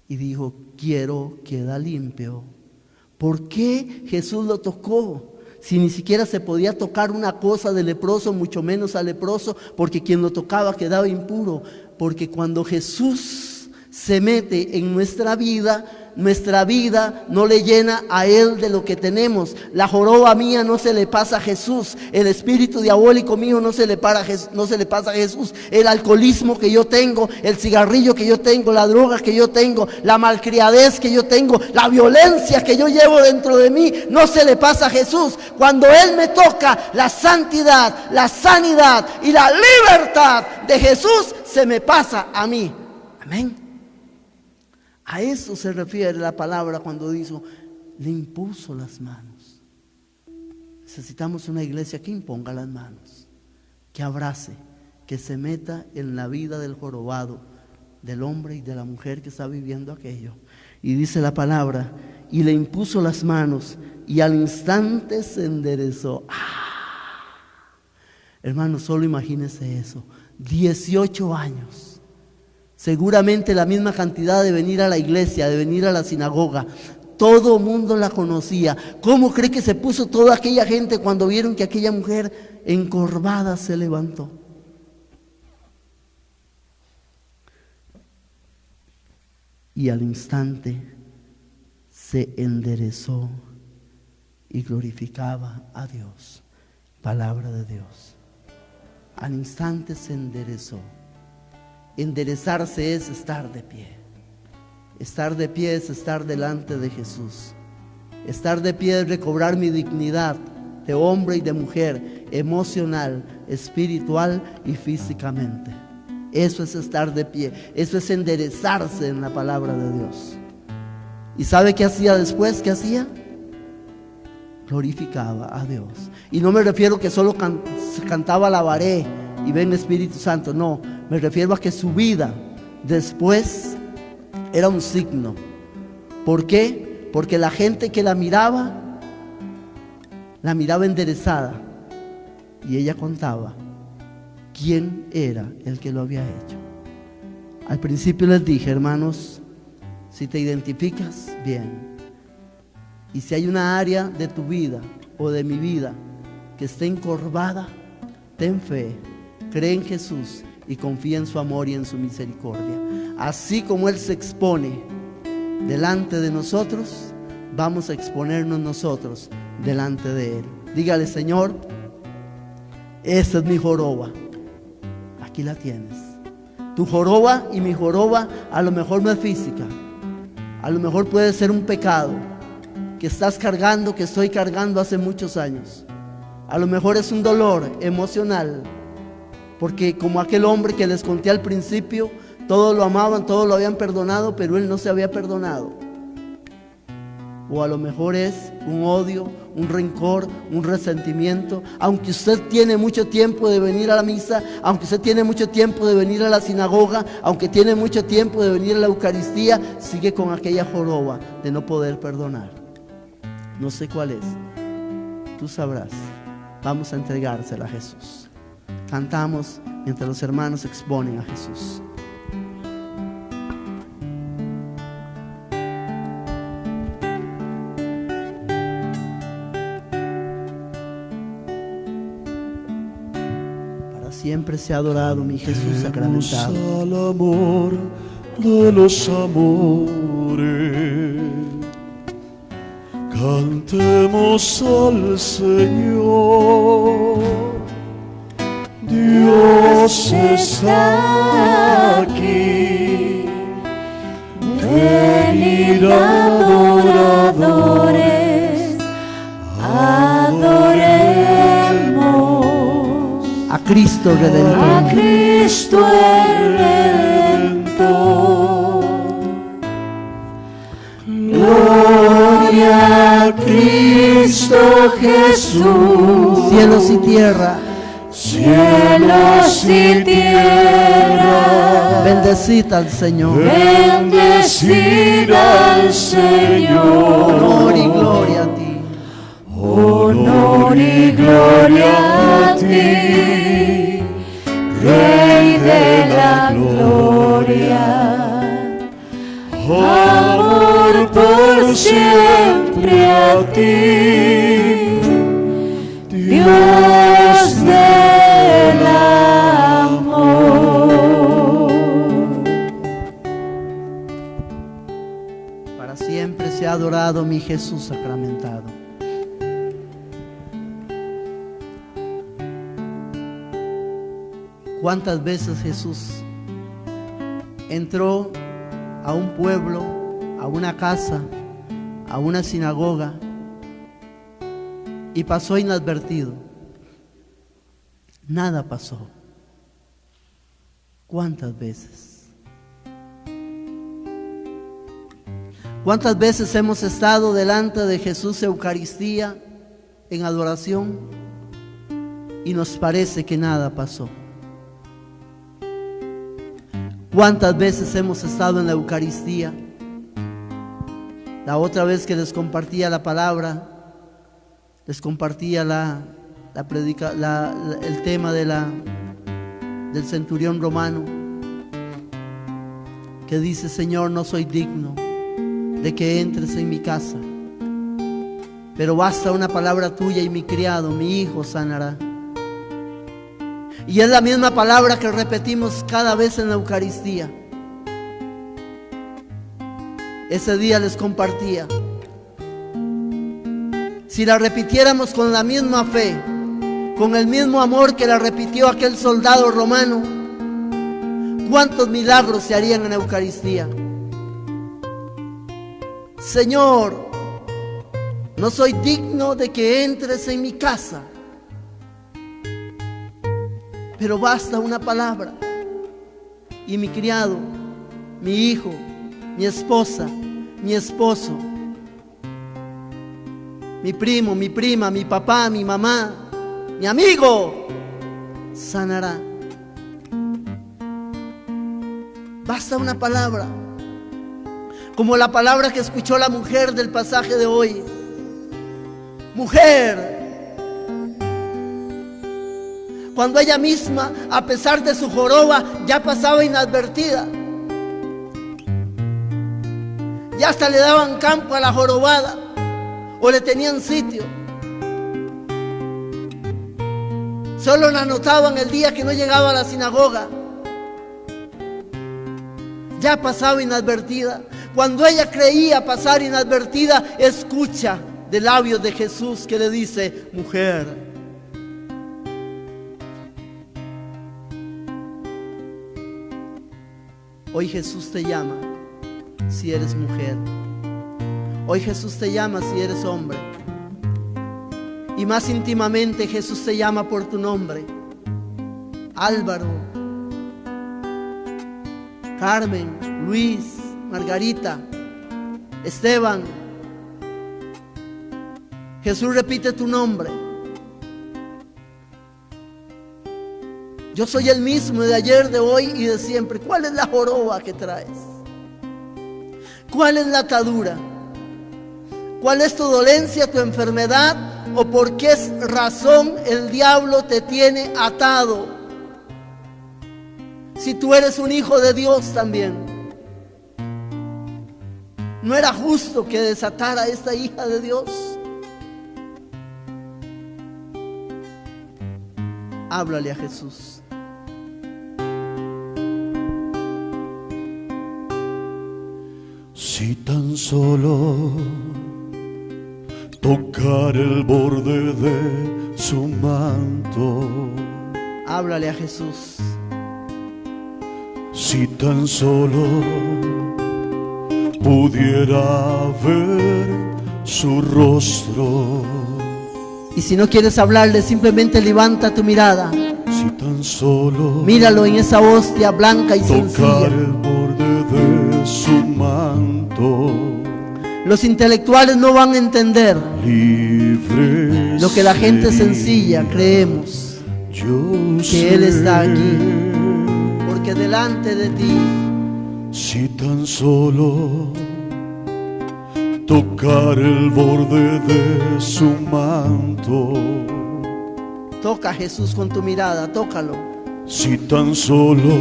y dijo: quiero, queda limpio. ¿Por qué Jesús lo tocó? Si ni siquiera se podía tocar una cosa del leproso, mucho menos al leproso, porque quien lo tocaba quedaba impuro. Porque cuando Jesús se mete en nuestra vida no le llena a Él de lo que tenemos. La joroba mía no se le pasa a Jesús. El espíritu diabólico mío no se le pasa a Jesús. El alcoholismo que yo tengo, el cigarrillo que yo tengo, la droga que yo tengo, la malcriadez que yo tengo, la violencia que yo llevo dentro de mí, no se le pasa a Jesús. Cuando Él me toca, la santidad, la sanidad y la libertad de Jesús se me pasa a mí. Amén. A eso se refiere la palabra cuando dijo: le impuso las manos. Necesitamos una iglesia que imponga las manos, que abrace, que se meta en la vida del jorobado, del hombre y de la mujer que está viviendo aquello. Y dice la palabra: y le impuso las manos y al instante se enderezó. Hermano, solo imagínese eso. 18 años. Seguramente la misma cantidad de venir a la iglesia, de venir a la sinagoga. Todo mundo la conocía. ¿Cómo cree que se puso toda aquella gente cuando vieron que aquella mujer encorvada se levantó? Y al instante se enderezó y glorificaba a Dios. Palabra de Dios. Al instante se enderezó. Enderezarse es estar de pie. Estar de pie es estar delante de Jesús. Estar de pie es recobrar mi dignidad de hombre y de mujer, emocional, espiritual y físicamente. Eso es estar de pie. Eso es enderezarse en la palabra de Dios. ¿Y sabe qué hacía después? ¿Qué hacía? Glorificaba a Dios. Y no me refiero que solo cantaba alabaré y ven Espíritu Santo. No, me refiero a que su vida después era un signo. ¿Por qué? Porque la gente que la miraba enderezada. Y ella contaba quién era el que lo había hecho. Al principio les dije: hermanos, si te identificas, bien. Y si hay una área de tu vida o de mi vida que esté encorvada, ten fe, cree en Jesús y confía en su amor y en su misericordia. Así como Él se expone delante de nosotros, vamos a exponernos nosotros delante de Él. Dígale: Señor, esta es mi joroba. Aquí la tienes. Tu joroba y mi joroba a lo mejor no es física. A lo mejor puede ser un pecado que estás cargando, que estoy cargando hace muchos años. A lo mejor es un dolor emocional, porque como aquel hombre que les conté al principio, Todos lo amaban, todos lo habían perdonado, pero él no se había perdonado. O a lo mejor es un odio, un rencor, un resentimiento. Aunque usted tiene mucho tiempo de venir a la misa, aunque usted tiene mucho tiempo de venir a la sinagoga, aunque tiene mucho tiempo de venir a la Eucaristía, sigue con aquella joroba de no poder perdonar. No sé cuál es, tú sabrás. Vamos a entregársela a Jesús. Cantamos mientras los hermanos exponen a Jesús. Siempre sea adorado mi Jesús sacramentado. Al amor de los amores, cantemos al Señor. Dios está aquí. Venid adoradores, adoremos a Cristo Redentor. a Cristo el Redentor. Gloria a Cristo Jesús. Cielos y tierra, Cielos y tierra, bendecid al Señor. bendecid al Señor. Honor y gloria a ti. Honor y gloria a ti, Rey de la gloria. Amor por siempre a ti, Dios del amor. Para siempre sea adorado mi Jesús sacramentado. ¿Cuántas veces Jesús entró a un pueblo, a una casa, a una sinagoga y pasó inadvertido? Nada pasó. ¿Cuántas veces? ¿Cuántas veces hemos estado delante de Jesús Eucaristía en adoración y nos parece que nada pasó? ¿Cuántas veces hemos estado en la Eucaristía? La otra vez que les compartía la palabra, les compartía el tema del centurión romano, que dice: Señor, no soy digno de que entres en mi casa, pero basta una palabra tuya y mi criado, mi hijo, sanará. Y es la misma palabra que repetimos cada vez en la Eucaristía. Ese día les compartía: si la repitiéramos con la misma fe, con el mismo amor que la repitió aquel soldado romano, ¿cuántos milagros se harían en la Eucaristía? Señor, no soy digno de que entres en mi casa, pero basta una palabra y mi criado, mi hijo, mi esposa, mi esposo, mi primo, mi prima, mi papá, mi mamá, mi amigo, sanará. Basta una palabra, como la palabra que escuchó la mujer del pasaje de hoy. Mujer, cuando ella misma, a pesar de su joroba, ya pasaba inadvertida, ya hasta le daban campo a la jorobada o le tenían sitio. Solo la notaban el día que no llegaba a la sinagoga. Ya pasaba inadvertida. Cuando ella creía pasar inadvertida, escucha de labios de Jesús que le dice: mujer, hoy Jesús te llama si eres mujer. Hoy Jesús te llama si eres hombre. Y más íntimamente Jesús te llama por tu nombre. Álvaro, Carmen, Luis, Margarita, Esteban. Jesús repite tu nombre. Yo soy el mismo de ayer, de hoy y de siempre. ¿Cuál es la joroba que traes? ¿Cuál es la atadura? ¿Cuál es tu dolencia, tu enfermedad? ¿O por qué razón el diablo te tiene atado? Si tú eres un hijo de Dios también. ¿No era justo que desatara a esta hija de Dios? Háblale a Jesús. Si tan solo tocar el borde de su manto. Háblale a Jesús. Si tan solo pudiera ver su rostro. Y si no quieres hablarle, simplemente levanta tu mirada. Si tan solo míralo en esa hostia blanca y sencilla. Tocar el borde de su manto. Los intelectuales no van a entender Libre lo que la gente sencilla creemos. Que Él está aquí. Porque delante de ti, si tan solo tocar el borde de su manto. Toca a Jesús con tu mirada, tócalo. Si tan solo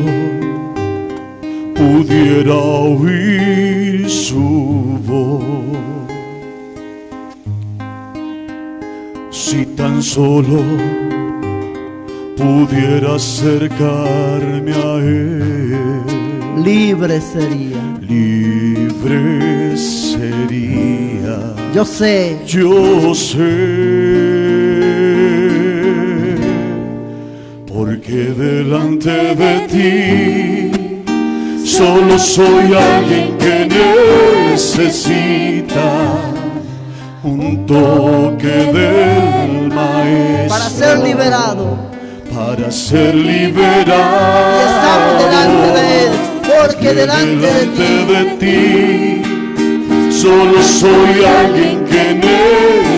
pudiera oír su voz. Si tan solo pudiera acercarme a Él. Libre sería. Libre sería. Yo sé. Yo sé. Porque delante de ti solo soy alguien que necesita un toque del Maestro. Para ser liberado. Para ser liberado. Y estamos delante de Él. Porque delante de ti solo soy alguien que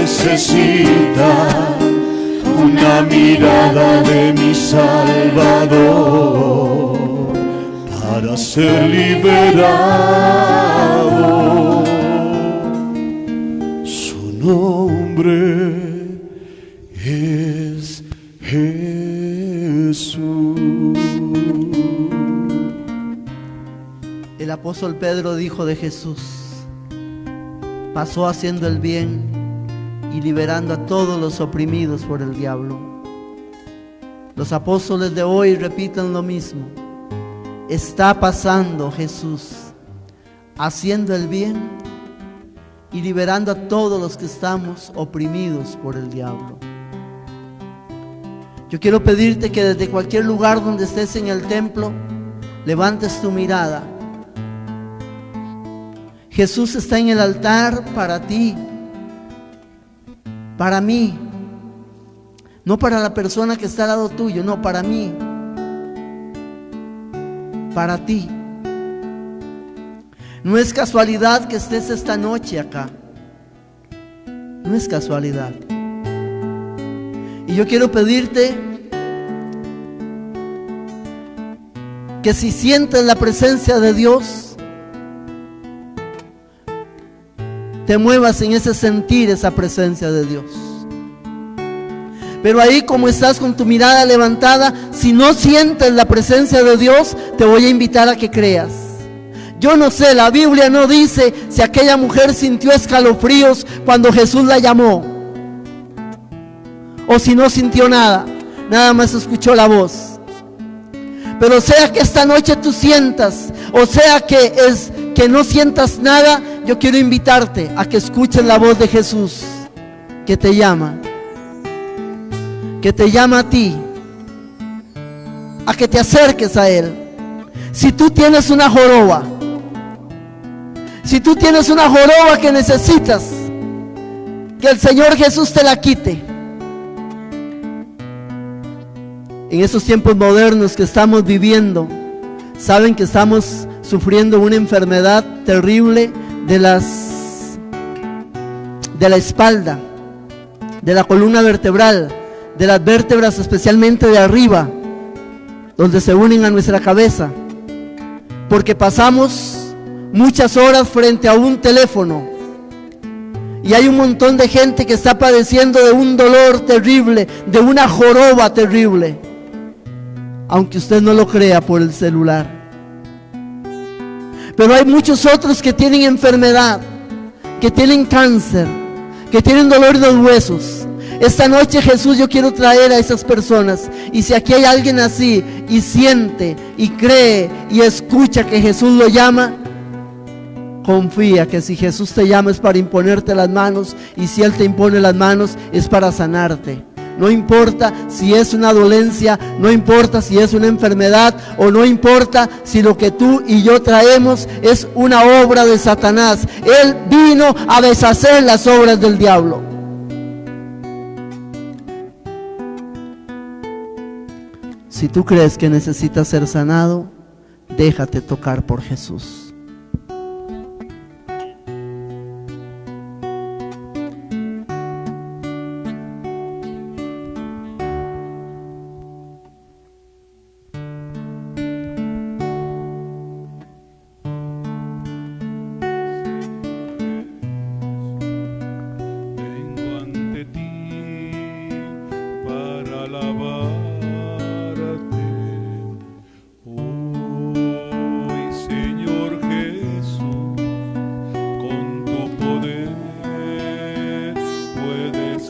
necesita una mirada de mi Salvador para ser liberado. Su nombre es Jesús. El apóstol Pedro dijo de Jesús: pasó haciendo el bien y liberando a todos los oprimidos por el diablo. Los apóstoles de hoy repiten lo mismo. Está pasando Jesús, haciendo el bien y liberando a todos los que estamos oprimidos por el diablo. Yo quiero pedirte que desde cualquier lugar donde estés en el templo, levantes tu mirada. Jesús está en el altar para ti, para mí, no para la persona que está al lado tuyo, no, para mí, para ti. No es casualidad que estés esta noche acá, no es casualidad. Y yo quiero pedirte que si sientes la presencia de Dios, te muevas en ese sentir esa presencia de Dios. Pero ahí, como estás con tu mirada levantada, si no sientes la presencia de Dios, te voy a invitar a que creas. Yo no sé, la Biblia no dice si aquella mujer sintió escalofríos cuando Jesús la llamó, o si no sintió nada, nada más escuchó la voz. Pero sea que esta noche tú sientas, o sea que no sientas nada, yo quiero invitarte a que escuches la voz de Jesús que te llama a ti, a que te acerques a Él. Si tú tienes una joroba, que necesitas que el Señor Jesús te la quite. En esos tiempos modernos que estamos viviendo, saben que estamos sufriendo una enfermedad terrible de la espalda, de la columna vertebral, de las vértebras especialmente de arriba, donde se unen a nuestra cabeza, porque pasamos muchas horas frente a un teléfono y hay un montón de gente que está padeciendo de un dolor terrible, de una joroba terrible, aunque usted no lo crea por el celular. Pero hay muchos otros que tienen enfermedad, que tienen cáncer, que tienen dolor de los huesos. Esta noche, Jesús, yo quiero traer a esas personas, y si aquí hay alguien así y siente y cree y escucha que Jesús lo llama, confía que si Jesús te llama es para imponerte las manos, y si Él te impone las manos es para sanarte. No importa si es una dolencia, no importa si es una enfermedad, o no importa si lo que tú y yo traemos es una obra de Satanás. Él vino a deshacer las obras del diablo. Si tú crees que necesitas ser sanado, déjate tocar por Jesús.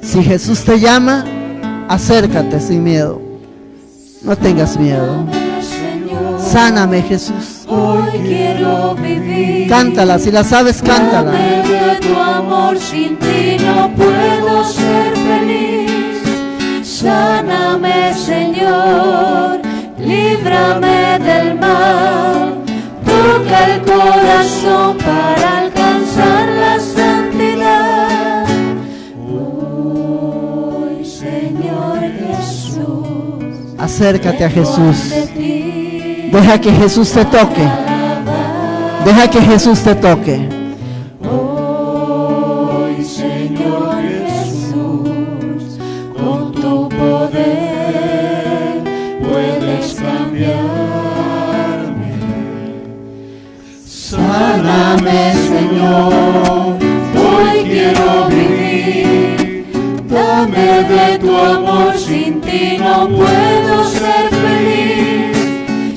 Si Jesús te llama, acércate sin miedo. No tengas miedo. Sáname, Jesús. Hoy quiero vivir. Cántala, si la sabes, cántala. Dame de tu amor, sin ti no puedo ser feliz. Sáname, Señor, líbrame del mal. Toca el corazón para alcanzar la santidad. Hoy, Señor Jesús, Acércate a Jesús. de ti. Deja que Jesús te toque. Deja que Jesús te toque. Hoy, Señor Jesús, con tu poder puedes cambiarme. Sáname, Señor, hoy quiero vivir. Dame de tu amor, sin ti no puedo ser feliz.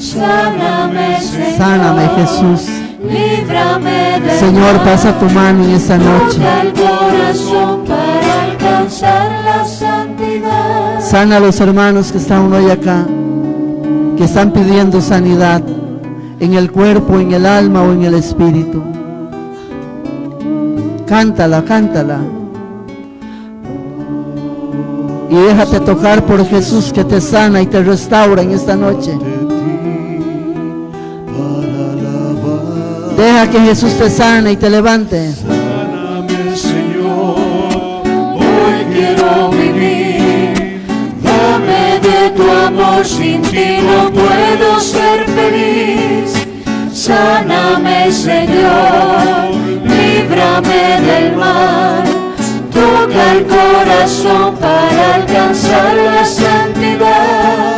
Sáname, Señor. Sáname, Jesús. Líbrame del Señor, mal. pasa tu mano en esta noche. Toca el corazón para alcanzar la santidad. Sana a los hermanos que están hoy acá, que están pidiendo sanidad en el cuerpo, en el alma o en el espíritu. Cántala, cántala. Y déjate tocar por Jesús, que te sana y te restaura en esta noche. Deja que Jesús te sane y te levante. Sáname, Señor, hoy quiero vivir. Dame de tu amor, sin ti no puedo ser feliz. Sáname, Señor, líbrame del mal. Toca el corazón para alcanzar la santidad.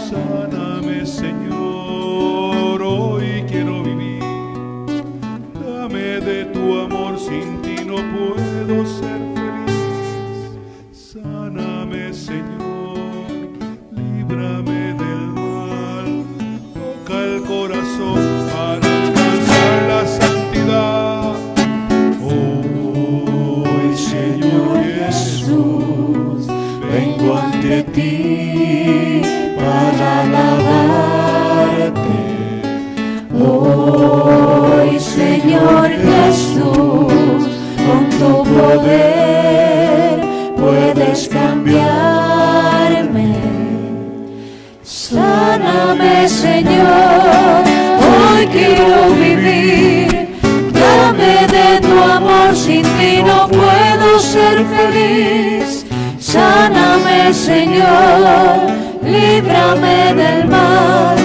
Sáname, Señor, hoy quiero vivir. Dame de tu amor, sin ti no puedo ser feliz. Sáname, Señor, líbrame del mal. Toca el corazón para alcanzar la santidad. Hoy, Señor Jesús, Vengo ante ti para alabarte. Hoy, Señor Jesús, con tu poder puedes cambiarme. Sáname, Señor, hoy quiero vivir. Dame de tu amor, sin ti no puedo ser feliz. Sáname, Señor, líbrame del mal.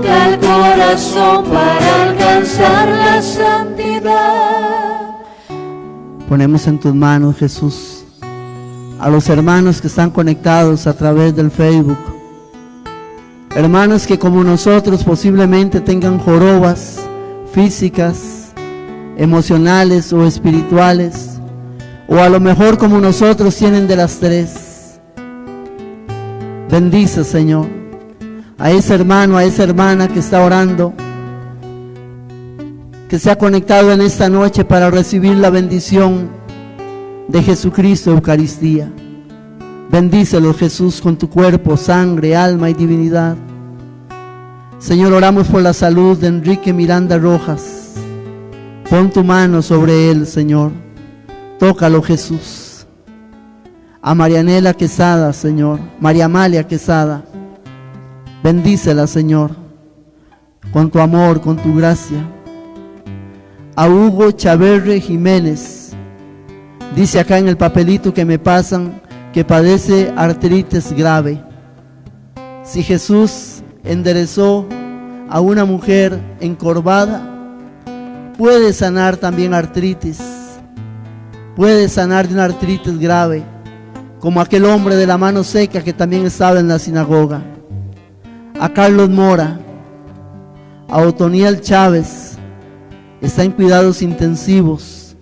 toca el corazón para alcanzar la santidad. Ponemos en tus manos, Jesús, a los hermanos que están conectados a través del Facebook. Hermanos que como nosotros posiblemente tengan jorobas físicas, emocionales o espirituales, o a lo mejor como nosotros tienen de las tres. Bendice, Señor, a ese hermano, a esa hermana que está orando, que se ha conectado en esta noche para recibir la bendición de Jesucristo, Eucaristía. Bendícelo, Jesús, con tu cuerpo, sangre, alma y divinidad. Señor, oramos por la salud de Enrique Miranda Rojas. Pon tu mano sobre él, Señor. Tócalo, Jesús. A Marianela Quesada, Señor. María Amalia Quesada. Bendícela, Señor, con tu amor, con tu gracia. A Hugo Chaverre Jiménez. Dice acá en el papelito que me pasan que padece artritis grave. Si Jesús enderezó a una mujer encorvada, puede sanar también artritis. Puede sanar de una artritis grave, como aquel hombre de la mano seca que también estaba en la sinagoga. A Carlos Mora, a Otoniel Chávez, está en cuidados intensivos.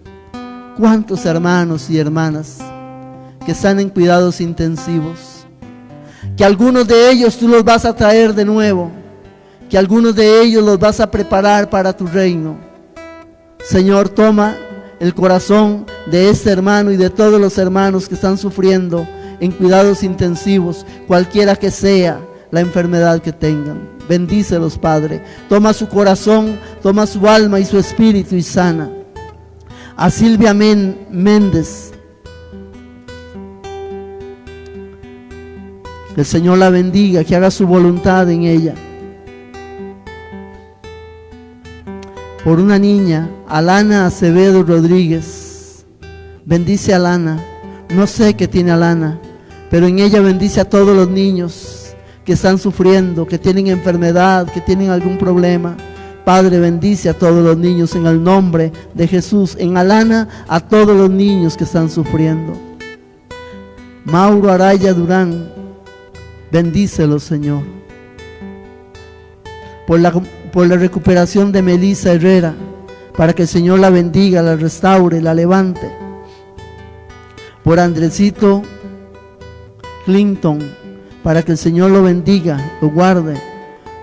¿Cuántos hermanos y hermanas que están en cuidados intensivos? Que algunos de ellos tú los vas a traer de nuevo, que algunos de ellos los vas a preparar para tu reino. Señor, toma el corazón de este hermano y de todos los hermanos que están sufriendo en cuidados intensivos, cualquiera que sea la enfermedad que tengan. Bendícelos, Padre. Toma su corazón, toma su alma y su espíritu y sana. A Silvia Méndez, que el Señor la bendiga, que haga su voluntad en ella. Por una niña, Alana Acevedo Rodríguez. Bendice a Alana. No sé qué tiene Alana, pero en ella bendice a todos los niños que están sufriendo, que tienen enfermedad, que tienen algún problema. Padre, bendice a todos los niños en el nombre de Jesús. En Alana, a todos los niños que están sufriendo. Mauro Araya Durán, bendícelo, Señor. Por la recuperación de Melissa Herrera, para que el Señor la bendiga, la restaure, la levante. Por Andresito Clinton, para que el Señor lo bendiga, lo guarde.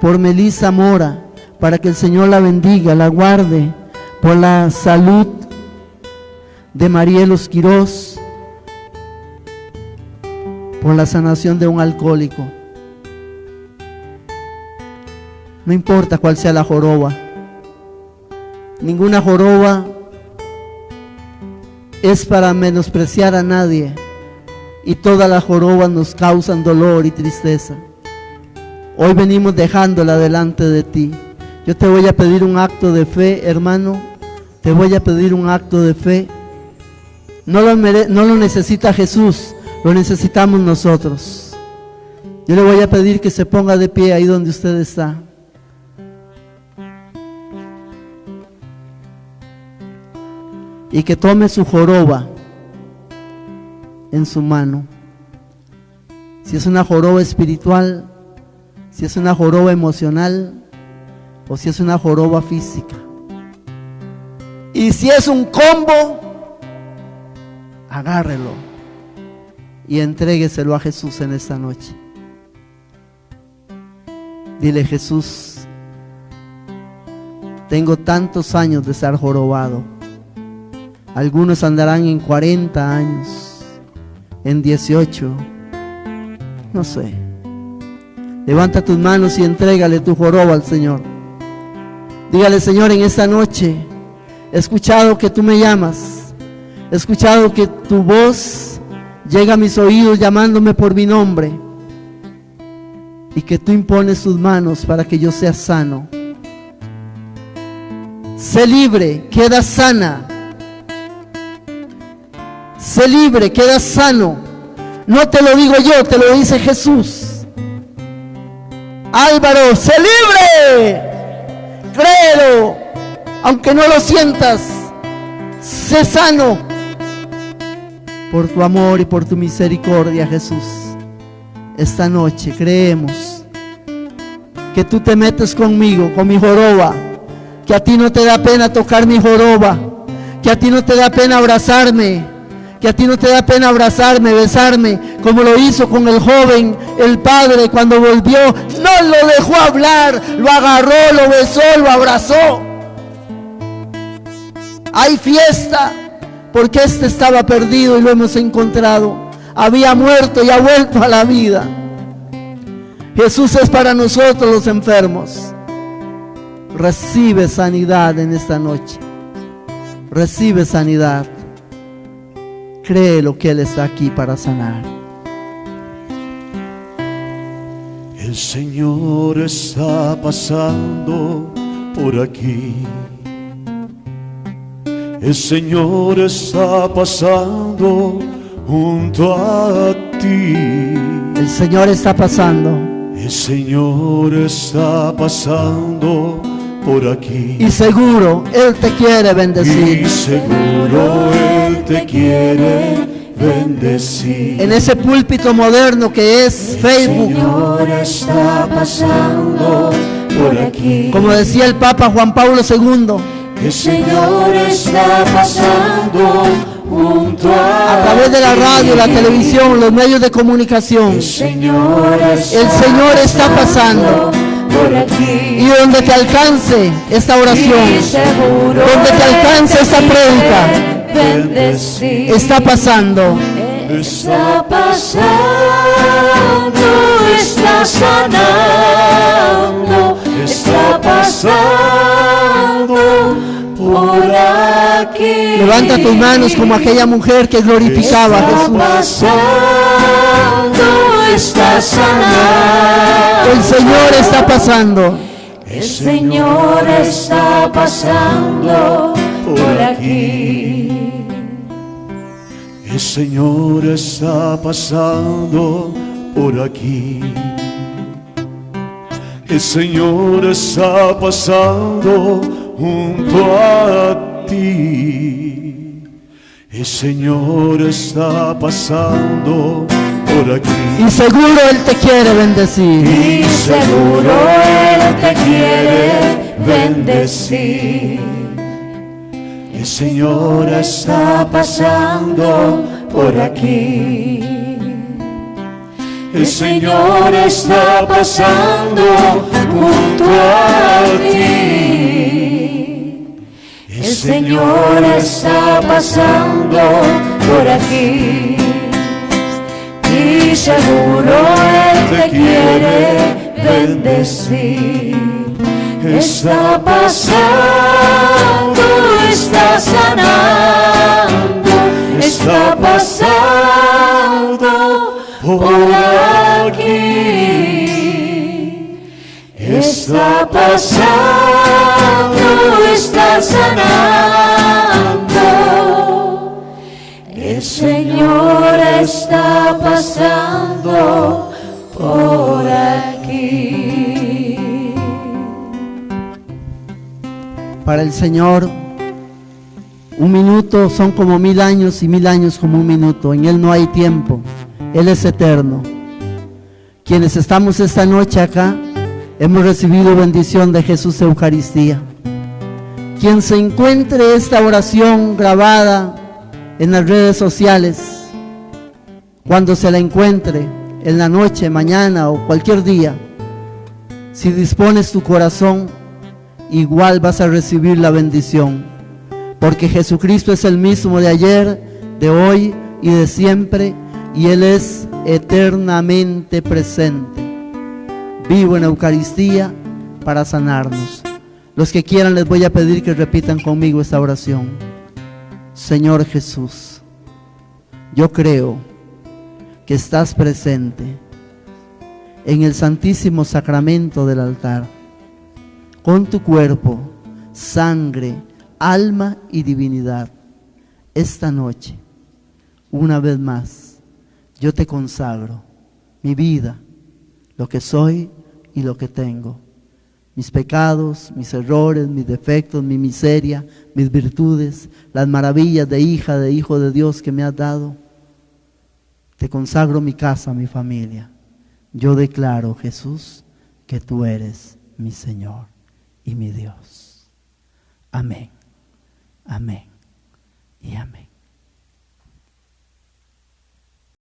Por Melissa Mora, para que el Señor la bendiga, la guarde. Por la salud de Marielos Quirós, por la sanación de un alcohólico. No importa cuál sea la joroba, ninguna joroba es para menospreciar a nadie, y todas las jorobas nos causan dolor y tristeza. Hoy venimos dejándola delante de ti. Yo te voy a pedir un acto de fe, hermano, te voy a pedir un acto de fe. No lo necesita Jesús, lo necesitamos nosotros. Yo le voy a pedir que se ponga de pie ahí donde usted está. Y que tome su joroba en su mano. Si es una joroba espiritual, si es una joroba emocional, o si es una joroba física. Y si es un combo, agárrelo y entrégueselo a Jesús en esta noche. Dile: Jesús, tengo tantos años de estar jorobado. Algunos andarán en 40 años, en 18, no sé. Levanta tus manos y entrégale tu joroba al Señor. Dígale: Señor, en esta noche he escuchado que tú me llamas, he escuchado que tu voz llega a mis oídos llamándome por mi nombre, y que tú impones tus manos para que yo sea sano. Sé libre, queda sana. Sé libre, queda sano. No te lo digo yo, te lo dice Jesús. Álvaro, sé libre. Créelo, aunque no lo sientas. Sé sano por tu amor y por tu misericordia, Jesús. Esta noche creemos que tú te metes conmigo, con mi joroba, que a ti no te da pena tocar mi joroba, que a ti no te da pena abrazarme, que a ti no te da pena abrazarme, besarme, como lo hizo con el joven, el padre, cuando volvió, no lo dejó hablar, lo agarró, lo besó, lo abrazó. Hay fiesta, porque este estaba perdido y lo hemos encontrado. Había muerto y ha vuelto a la vida. Jesús es para nosotros los enfermos. Recibe sanidad en esta noche. Recibe sanidad. Créelo que Él está aquí para sanar. El Señor está pasando por aquí. El Señor está pasando junto a ti. El Señor está pasando. El Señor está pasando por aquí. Y seguro Él te quiere bendecir. Y seguro Él te quiere bendecir. En ese púlpito moderno que es Facebook. El Señor está pasando por aquí. Como decía el Papa Juan Pablo II. El Señor está pasando junto A través de la radio, la televisión, los medios de comunicación. El Señor está pasando por aquí. Y donde te alcance esta oración, Y seguro donde te alcance esta prédica, bendecir. está pasando. Está pasando, está sanando, está pasando por aquí. Levanta tus manos como aquella mujer que glorificaba a Está Jesús. pasando, está sanando. El Señor está pasando. El Señor está pasando por aquí. El Señor está pasando por aquí. El Señor está pasando junto a ti. El Señor está pasando por aquí. Y seguro Él te quiere bendecir. Y seguro Él te quiere bendecir. El Señor Está pasando por aquí. El Señor está pasando junto a ti. El Señor está pasando por aquí. Y seguro Él te quiere bendecir. Está pasando, está sanando, está pasando por aquí. Está pasando, está sanando. El Señor está pasando por aquí. Para el Señor, un minuto son como 1000 años y 1000 años como un minuto. En Él no hay tiempo. Él es eterno. Quienes estamos esta noche acá, hemos recibido bendición de Jesús Eucaristía. Quien se encuentre esta oración grabada en las redes sociales, cuando se la encuentre, en la noche, mañana o cualquier día, si dispones tu corazón, igual vas a recibir la bendición, porque Jesucristo es el mismo de ayer, de hoy y de siempre, y Él es eternamente presente, vivo en Eucaristía para sanarnos. Los que quieran les voy a pedir que repitan conmigo esta oración. Señor Jesús, yo creo que estás presente en el Santísimo Sacramento del altar, con tu cuerpo, sangre, alma y divinidad. Esta noche, una vez más, yo te consagro mi vida, lo que soy y lo que tengo. Mis pecados, mis errores, mis defectos, mi miseria, mis virtudes, las maravillas de hija, de hijo de Dios que me has dado. Te consagro mi casa, mi familia. Yo declaro, Jesús, que tú eres mi Señor y mi Dios. Amén. Amén.